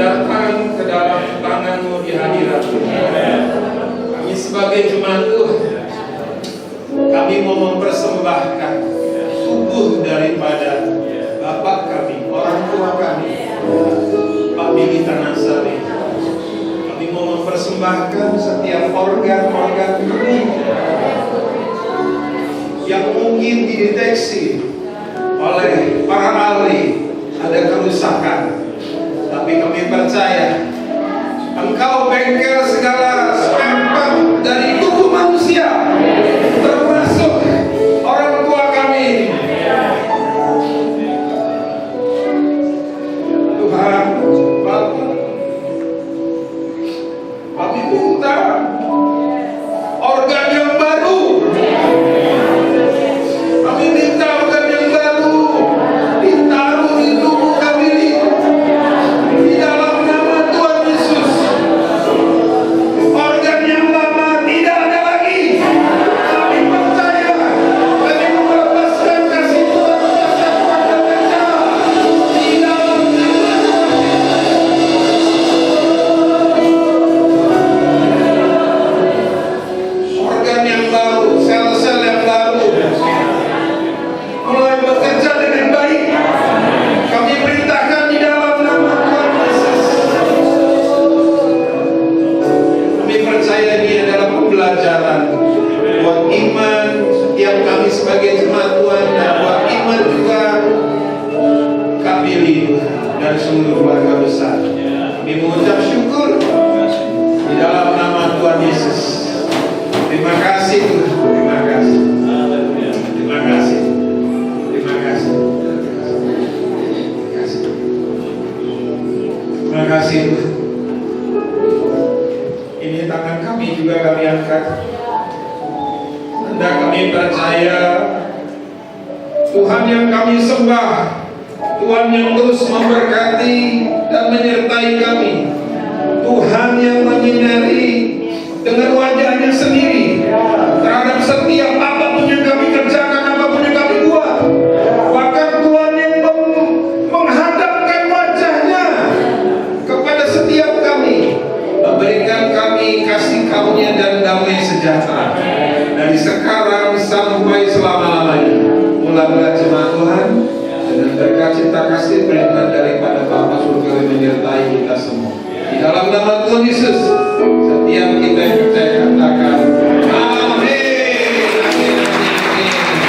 datang ke dalam tangan-Mu di hadirat-Mu. Kami sebagai jemaat Tuhan, kami mau mempersembahkan tubuh daripada Bapak kami, orang tua kami, Pak Billy Tanasari. Kami mau mempersembahkan setiap organ-organ tubuh yang mungkin dideteksi oleh para ahli ada kerusakan, tapi kami percaya Engkau bengkel segala spare part dari tubuh manusia, termasuk orang tua kami. Tuhan, Bapa, kami minta organ yang baru. Kami minta organ yang baru ditaruh di tubuh kami di dalam nama Tuhan Yesus. Organ yang lama tidak ada lagi. Kami percaya, kami melepaskan kasih Tuhan kuasa kepada mereka di dalam nama organ yang baru, sel-sel yang baru mulai bekerja dengan baik. Kami perintahkan di dalam nama Tuhan Yesus. Kami percaya ini adalah pembelajaran buat iman setiap kami sebagai jemaat Tuhan, dan buat iman juga kami dan seluruh keluarga besar. Kami mengucap syukur di dalam nama Tuhan Yesus. Terima kasih Tuhan, terima kasih, terima kasih, terima kasih, terima kasih Tuhan. Ini tangan kami juga kami angkat. Anda kami percaya Tuhan yang kami sembah, Tuhan yang terus memberkati dan menyertai kami, Tuhan yang menyinari dengan wajahnya sendiri terhadap setiap apapun yang kami kerjakan, apapun yang kami buat. Bahkan Tuhan yang menghadapkan wajahnya kepada setiap kami, memberikan kami kasih karunia dan damai sejahtera dari sekarang sampai selama-lamanya. Mulailah jemaat Tuhan dengan berkat cinta kasih perintah daripada Bapa surgawi menyertai kita semua. Di dalam nama Tuhan Yesus, setiap kita yang percaya